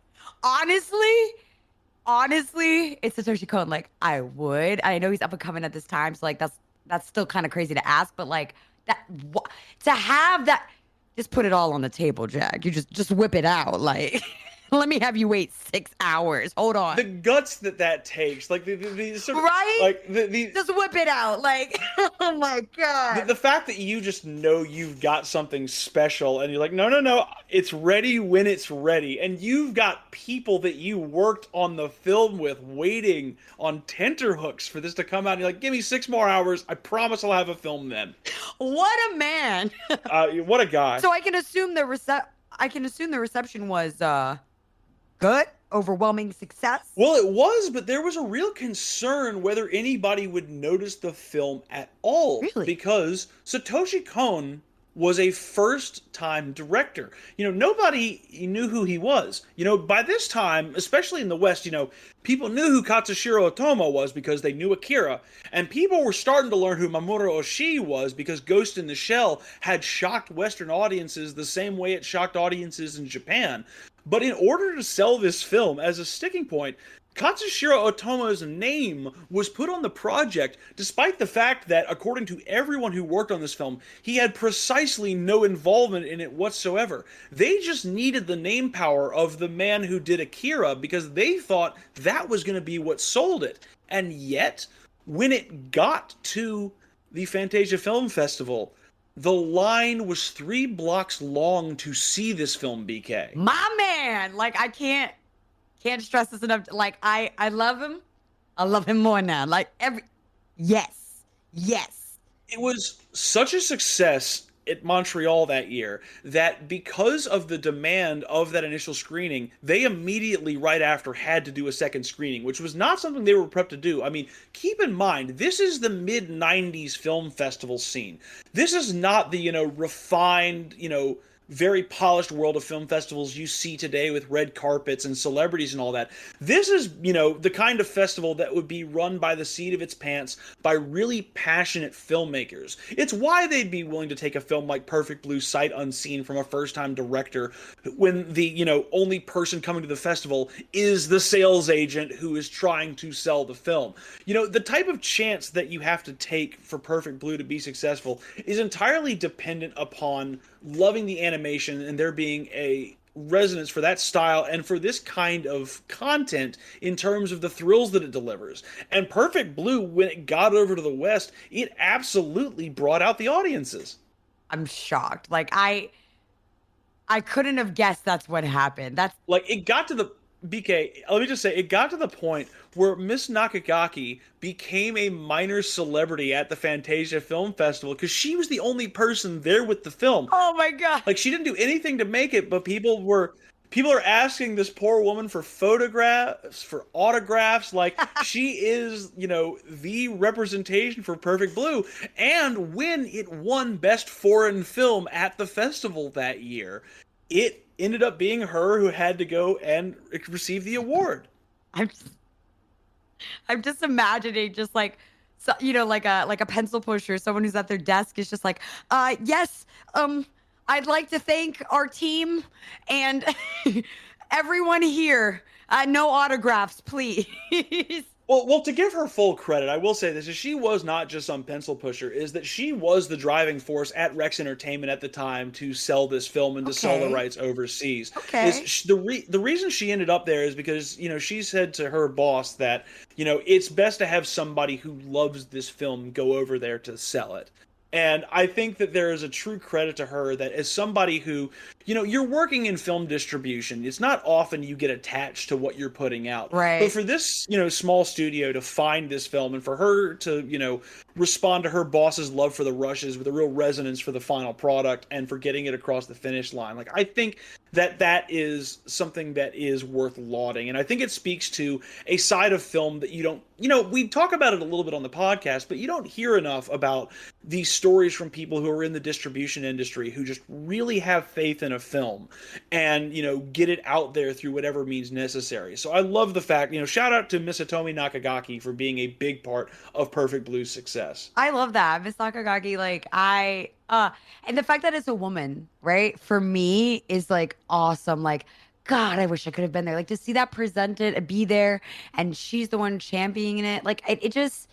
Honestly, it's Satoshi Kon. Like, I know he's up and coming at this time, so like that's still kind of crazy to ask, but like to have that, just put it all on the table, Jack. You just whip it out. Like, let me have you wait 6 hours. Hold on. The guts that takes, like the sort of, right? Like the just whip it out. Like, oh my god. The fact that you just know you've got something special, and you're like, no, it's ready when it's ready, and you've got people that you worked on the film with waiting on tenterhooks for this to come out. And you're like, give me 6 more hours. I promise I'll have a film then. What a man. What a guy. So I can assume the reception was good, overwhelming success. Well, it was, but there was a real concern whether anybody would notice the film at all. Really? Because Satoshi Kon was a first-time director. Nobody knew who he was. By this time, especially in the West, people knew who Katsushiro Otomo was because they knew Akira, and people were starting to learn who Mamoru Oshii was because Ghost in the Shell had shocked Western audiences the same way it shocked audiences in Japan. But in order to sell this film as a sticking point, Katsushiro Otomo's name was put on the project despite the fact that, according to everyone who worked on this film, he had precisely no involvement in it whatsoever. They just needed the name power of the man who did Akira because they thought that was going to be what sold it. And yet, when it got to the Fantasia Film Festival, the line was 3 blocks long to see this film, BK. My man! Like, I can't stress this enough. Like, I love him. I love him more now. Like, yes. It was such a success at Montreal that year that because of the demand of that initial screening, they immediately right after had to do a second screening, which was not something they were prepped to do. I mean, keep in mind, this is the mid-90s film festival scene. This is not the, refined, very polished world of film festivals you see today with red carpets and celebrities and all that. This is, the kind of festival that would be run by the seat of its pants by really passionate filmmakers. It's why they'd be willing to take a film like Perfect Blue sight unseen from a first-time director when the, only person coming to the festival is the sales agent who is trying to sell the film. The type of chance that you have to take for Perfect Blue to be successful is entirely dependent upon loving the animation and there being a resonance for that style and for this kind of content in terms of the thrills that it delivers. And Perfect Blue, when it got over to the West, it absolutely brought out the audiences. I'm shocked. Like I couldn't have guessed that's what happened. That's like it got to the BK, let me just say, it got to the point where Miss Nakagaki became a minor celebrity at the Fantasia Film Festival because she was the only person there with the film. Oh my god. Like, she didn't do anything to make it, but people are asking this poor woman for photographs, for autographs. Like, she is, the representation for Perfect Blue. And when it won Best Foreign Film at the festival that year, it ended up being her who had to go and receive the award. I'm just imagining just like, so, like a pencil pusher, someone who's at their desk is just like, yes, I'd like to thank our team and everyone here. No autographs, please. Well, to give her full credit, I will say this: is she was not just some pencil pusher. Is that she was the driving force at Rex Entertainment at the time to sell this film and to sell the rights overseas. Okay. The reason she ended up there is because she said to her boss that it's best to have somebody who loves this film go over there to sell it. And I think that there is a true credit to her that as somebody who, you're working in film distribution, it's not often you get attached to what you're putting out. Right. But for this, small studio to find this film and for her to, respond to her boss's love for the rushes with a real resonance for the final product and for getting it across the finish line. Like, I think that is something that is worth lauding. And I think it speaks to a side of film that you don't, we talk about it a little bit on the podcast, but you don't hear enough about these stories from people who are in the distribution industry who just really have faith in a film and, get it out there through whatever means necessary. So I love the fact, shout out to Miss Hitomi Nakagaki for being a big part of Perfect Blue's success. I love that. Miss Nakagaki, and the fact that it's a woman, right? For me is like awesome. Like, God, I wish I could have been there. Like, to see that presented, be there, and she's the one championing it. Like, it just,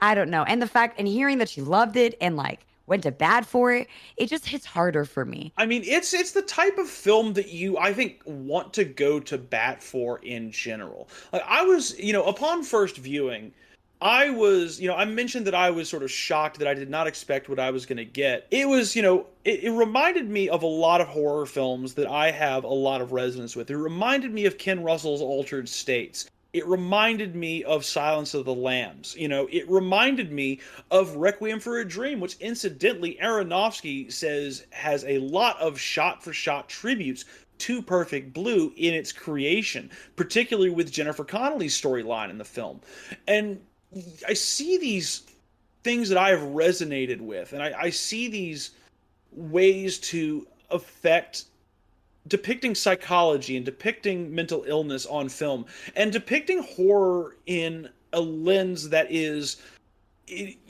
I don't know. And the fact, and hearing that she loved it and like went to bat for it, it just hits harder for me. I mean, it's the type of film that you, I think, want to go to bat for in general. Like, I was, upon first viewing, I was, I mentioned that I was sort of shocked that I did not expect what I was going to get. It was, it reminded me of a lot of horror films that I have a lot of resonance with. It reminded me of Ken Russell's Altered States. It reminded me of Silence of the Lambs. It reminded me of Requiem for a Dream, which incidentally Aronofsky says has a lot of shot-for-shot tributes to Perfect Blue in its creation, particularly with Jennifer Connelly's storyline in the film. And I see these things that I have resonated with, and I see these ways to affect depicting psychology and depicting mental illness on film and depicting horror in a lens that is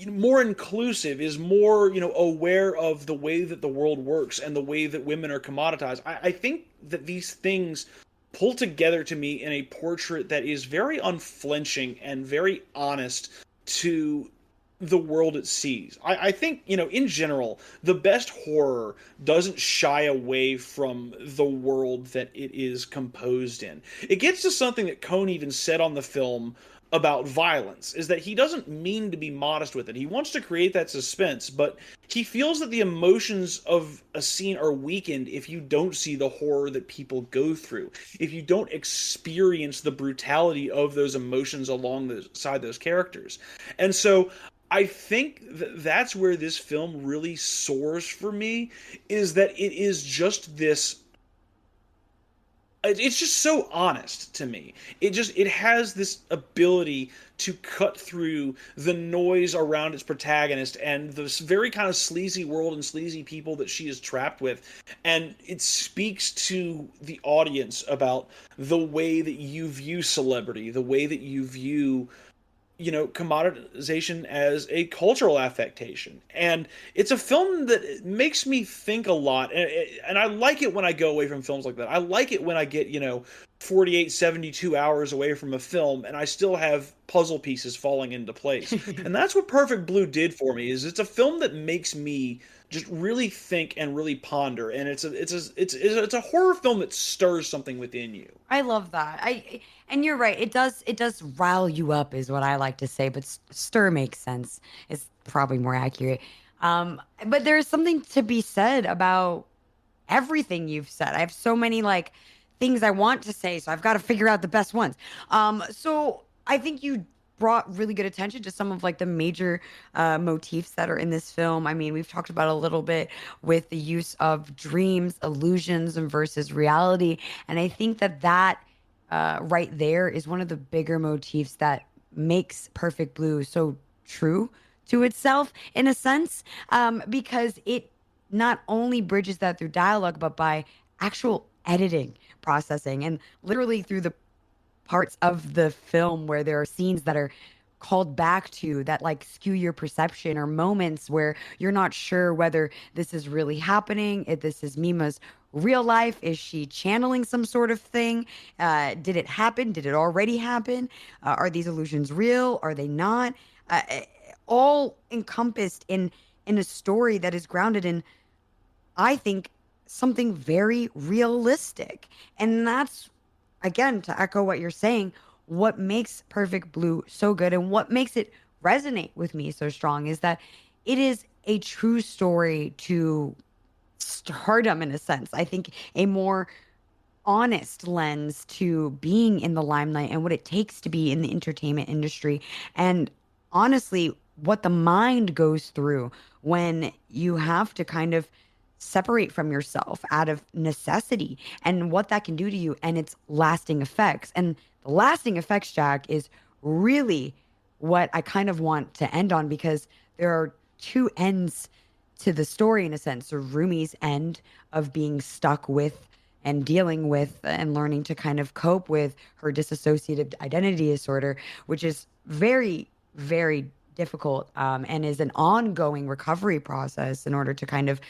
more inclusive, is more, aware of the way that the world works and the way that women are commoditized. I think that these things pull together to me in a portrait that is very unflinching and very honest to the world it sees. I think, in general, the best horror doesn't shy away from the world that it is composed in. It gets to something that Kon even said on the film about violence, is that he doesn't mean to be modest with it. He wants to create that suspense, but he feels that the emotions of a scene are weakened if you don't see the horror that people go through, if you don't experience the brutality of those emotions alongside those characters. And so I think that's where this film really soars for me, is that it is just this, it's just so honest to me. It has this ability to cut through the noise around its protagonist and this very kind of sleazy world and sleazy people that she is trapped with. And it speaks to the audience about the way that you view celebrity, the way that you view, commoditization as a cultural affectation. And it's a film that makes me think a lot. And I like it when I go away from films like that. I like it when I get, 48, 72 hours away from a film, and I still have puzzle pieces falling into place. And that's what Perfect Blue did for me. Is it's a film that makes me just really think and really ponder, and it's a horror film that stirs something within you. I love that. And you're right. It does rile you up, is what I like to say. But stir makes sense. It's probably more accurate. But there's something to be said about everything you've said. I have so many like things I want to say, so I've got to figure out the best ones. So I think you brought really good attention to some of like the major motifs that are in this film. I mean, we've talked about a little bit with the use of dreams, illusions, and versus reality, and I think that right there is one of the bigger motifs that makes Perfect Blue so true to itself in a sense, because it not only bridges that through dialogue, but by actual editing, processing, and literally through the parts of the film where there are scenes that are called back to that like skew your perception, or moments where you're not sure whether this is really happening, if this is Mima's real life, is she channeling some sort of thing, did it happen, did it already happen, are these illusions real, are they not, all encompassed in a story that is grounded in, I think, something very realistic. And that's, again, to echo what you're saying, what makes Perfect Blue so good and what makes it resonate with me so strong is that it is a true story to stardom in a sense. I think a more honest lens to being in the limelight and what it takes to be in the entertainment industry. And honestly, what the mind goes through when you have to kind of separate from yourself out of necessity, and what that can do to you and its lasting effects. And the lasting effects, Jack, is really what I kind of want to end on, because there are two ends to the story in a sense. So Rumi's end of being stuck with and dealing with and learning to kind of cope with her dissociative identity disorder, which is very, very difficult, and is an ongoing recovery process in order to kind of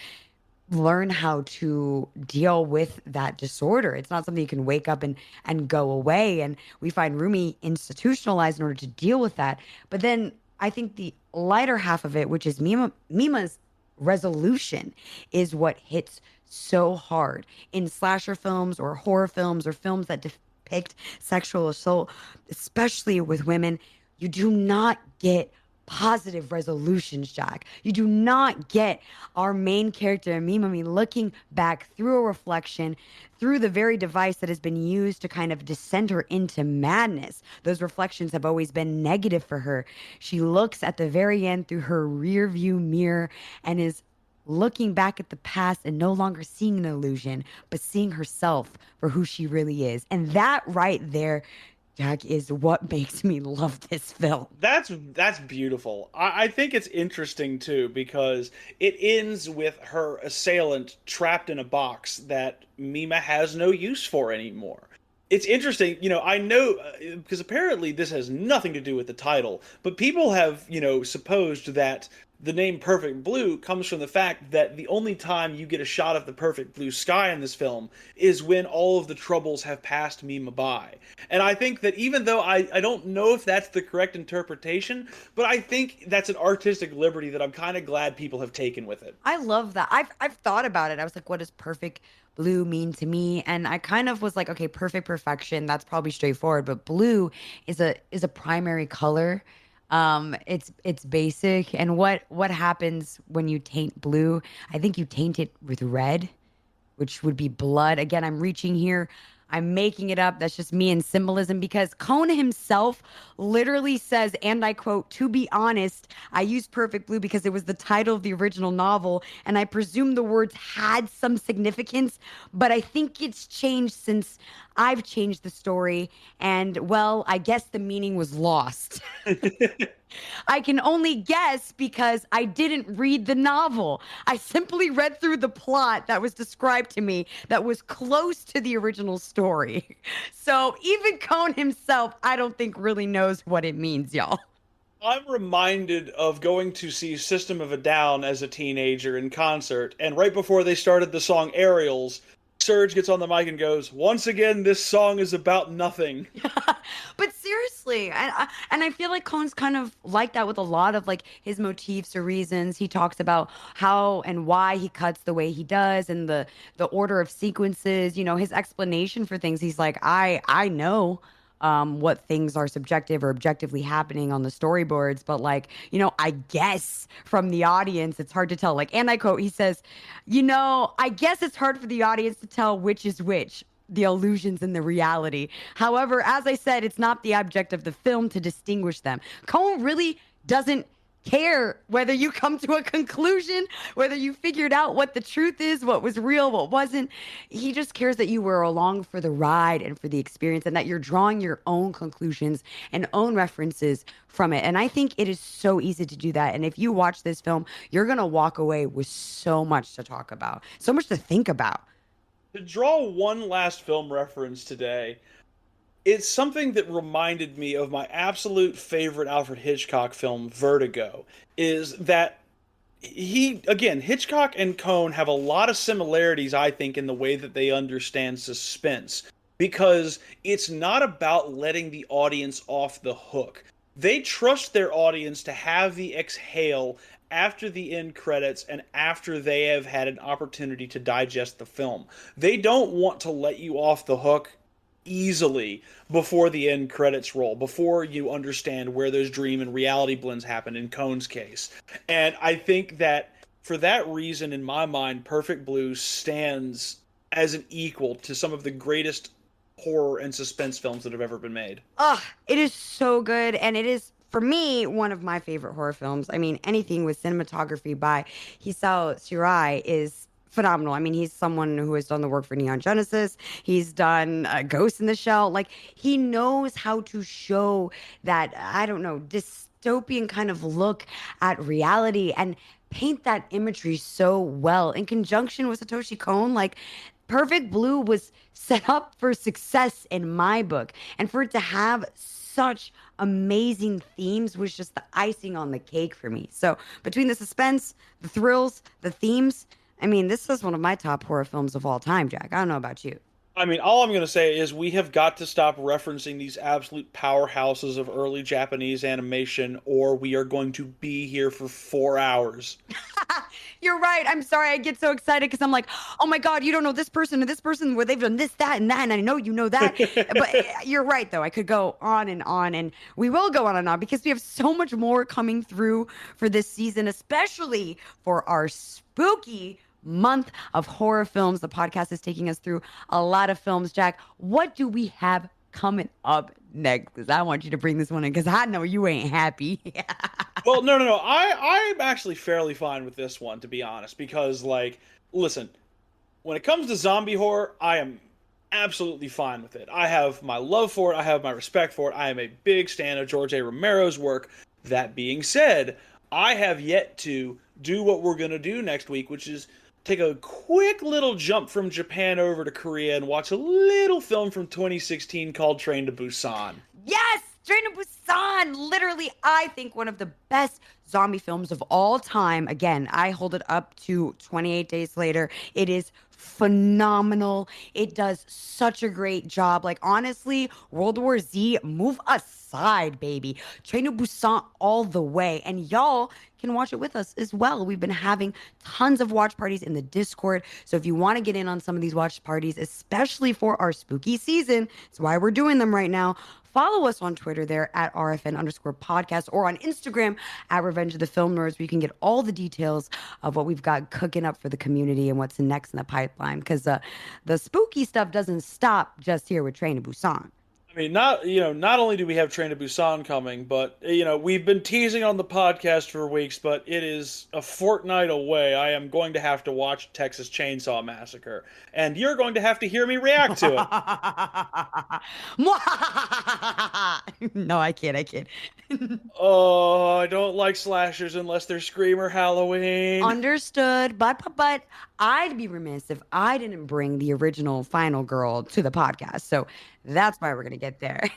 learn how to deal with that disorder. It's not something you can wake up and go away. And we find Rumi institutionalized in order to deal with that. But then I think the lighter half of it, which is Mima's resolution, is what hits so hard in slasher films or horror films or films that depict sexual assault, especially with women. You do not get positive resolutions, Jack. You do not get our main character, Mimami, looking back through a reflection, through the very device that has been used to kind of descend her into madness. Those reflections have always been negative for her. She looks at the very end through her rear view mirror and is looking back at the past and no longer seeing an illusion, but seeing herself for who she really is. And that right there, Jack, is what makes me love this film. That's beautiful. I think it's interesting too, because it ends with her assailant trapped in a box that Mima has no use for anymore. It's interesting, I know, because apparently this has nothing to do with the title, but people have, supposed that the name Perfect Blue comes from the fact that the only time you get a shot of the perfect blue sky in this film is when all of the troubles have passed Mima by. And I think that even though I don't know if that's the correct interpretation, but I think that's an artistic liberty that I'm kind of glad people have taken with it. I love that. I've thought about it. I was like, what does perfect blue mean to me? And I kind of was like, okay, perfect perfection, that's probably straightforward, but blue is a primary color. It's basic. And what happens when you taint blue? I think you taint it with red, which would be blood. Again, I'm reaching here. I'm making it up. That's just me and symbolism, because Kon himself literally says, and I quote, "To be honest, I used Perfect Blue because it was the title of the original novel, and I presume the words had some significance, but I think it's changed since I've changed the story, and well, I guess the meaning was lost." I can only guess because I didn't read the novel. I simply read through the plot that was described to me that was close to the original story. So even Kon himself, I don't think really knows what it means, y'all. I'm reminded of going to see System of a Down as a teenager in concert, and right before they started the song Aerials, Serge gets on the mic and goes, "Once again, this song is about nothing." But seriously, and I feel like Cohn's kind of like that with a lot of like his motifs or reasons. He talks about how and why he cuts the way he does and the order of sequences, you know, his explanation for things. He's like, I know what things are subjective or objectively happening on the storyboards, but like, you know, I guess from the audience, it's hard to tell. Like, and I quote, he says, you know, I guess it's hard for the audience to tell which is which, the illusions and the reality. However, as I said, it's not the object of the film to distinguish them. Cohen really doesn't care whether you come to a conclusion, whether you figured out what the truth is, what was real, what wasn't. He just cares that you were along for the ride and for the experience, and that you're drawing your own conclusions and own references from it. And I think it is so easy to do that. And if you watch this film, you're going to walk away with so much to talk about, so much to think about. To draw one last film reference today, it's something that reminded me of my absolute favorite Alfred Hitchcock film, Vertigo, is that Hitchcock and Cohn have a lot of similarities, I think, in the way that they understand suspense, because it's not about letting the audience off the hook. They trust their audience to have the exhale after the end credits and after they have had an opportunity to digest the film. They don't want to let you off the hook easily before the end credits roll, before you understand where those dream and reality blends happen in Cohn's case. And I think that for that reason, in my mind, Perfect Blue stands as an equal to some of the greatest horror and suspense films that have ever been made. It is so good, and it is, for me, one of my favorite horror films. I mean, anything with cinematography by Hisao Shirai is phenomenal. I mean, he's someone who has done the work for Neon Genesis. He's done Ghost in the Shell. Like, he knows how to show that, I don't know, dystopian kind of look at reality and paint that imagery so well in conjunction with Satoshi Kon. Like, Perfect Blue was set up for success in my book, and for it to have such amazing themes was just the icing on the cake for me. So between the suspense, the thrills, the themes, I mean, this is one of my top horror films of all time, Jack. I don't know about you. I mean, all I'm going to say is we have got to stop referencing these absolute powerhouses of early Japanese animation, or we are going to be here for 4 hours. You're right. I'm sorry. I get so excited because I'm like, oh my God, you don't know this person or this person where they've done this, that, and that. And I know you know that. But you're right, though. I could go on, and we will go on and on because we have so much more coming through for this season, especially for our spooky month of horror films. The podcast is taking us through a lot of films. Jack, what do we have coming up next? Because I want you to bring this one in because I know you ain't happy. Well, no. I'm actually fairly fine with this one, to be honest, because, like, listen, when it comes to zombie horror, I am absolutely fine with it. I have my love for it. I have my respect for it. I am a big stan of George A. Romero's work. That being said, I have yet to do what we're going to do next week, which is take a quick little jump from Japan over to Korea and watch a little film from 2016 called Train to Busan. Yes! Train to Busan! Literally, I think one of the best zombie films of all time. Again, I hold it up to 28 Days Later. It is phenomenal. It does such a great job. Like, honestly, World War Z, move aside, baby. Train to Busan all the way. And y'all can watch it with us as well. We've been having tons of watch parties in the Discord. So if you want to get in on some of these watch parties, especially for our spooky season, that's why we're doing them right now. Follow us on Twitter there at RFN_podcast or on Instagram at Revenge of the Film Nerds, where you can get all the details of what we've got cooking up for the community and what's next in the pipeline. Because the spooky stuff doesn't stop just here with Train to Busan. I mean, not only do we have Train to Busan coming, but, we've been teasing on the podcast for weeks, but it is a fortnight away. I am going to have to watch Texas Chainsaw Massacre, and you're going to have to hear me react to it. No, I can't. Oh, I don't like slashers unless they're Scream or Halloween. Understood, but I'd be remiss if I didn't bring the original final girl to the podcast. So that's why we're going to get there.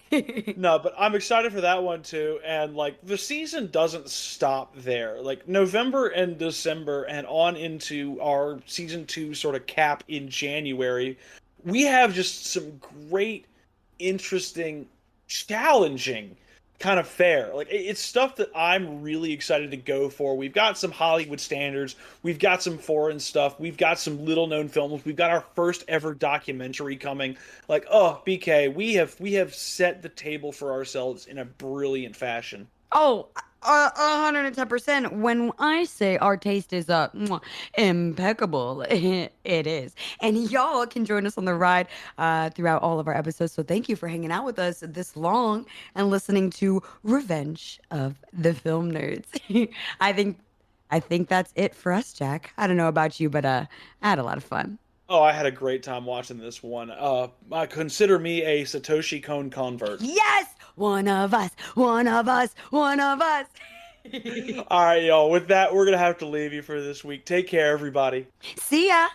No, but I'm excited for that one too. And like the season doesn't stop there. Like November and December and on into our season 2 sort of cap in January, we have just some great, interesting, challenging kind of fare. Like it's stuff that I'm really excited to go for. We've got some Hollywood standards, we've got some foreign stuff, we've got some little known films, we've got our first ever documentary coming. Like, oh, BK, we have set the table for ourselves in a brilliant fashion. Oh, 110%. When I say our taste is impeccable, it is. And y'all can join us on the ride throughout all of our episodes. So thank you for hanging out with us this long and listening to Revenge of the Film Nerds. I think that's it for us, Jack. I don't know about you, but I had a lot of fun. Oh, I had a great time watching this one. Consider me a Satoshi Kon convert. Yes! One of us, one of us, one of us. All right, y'all. With that, we're going to have to leave you for this week. Take care, everybody. See ya.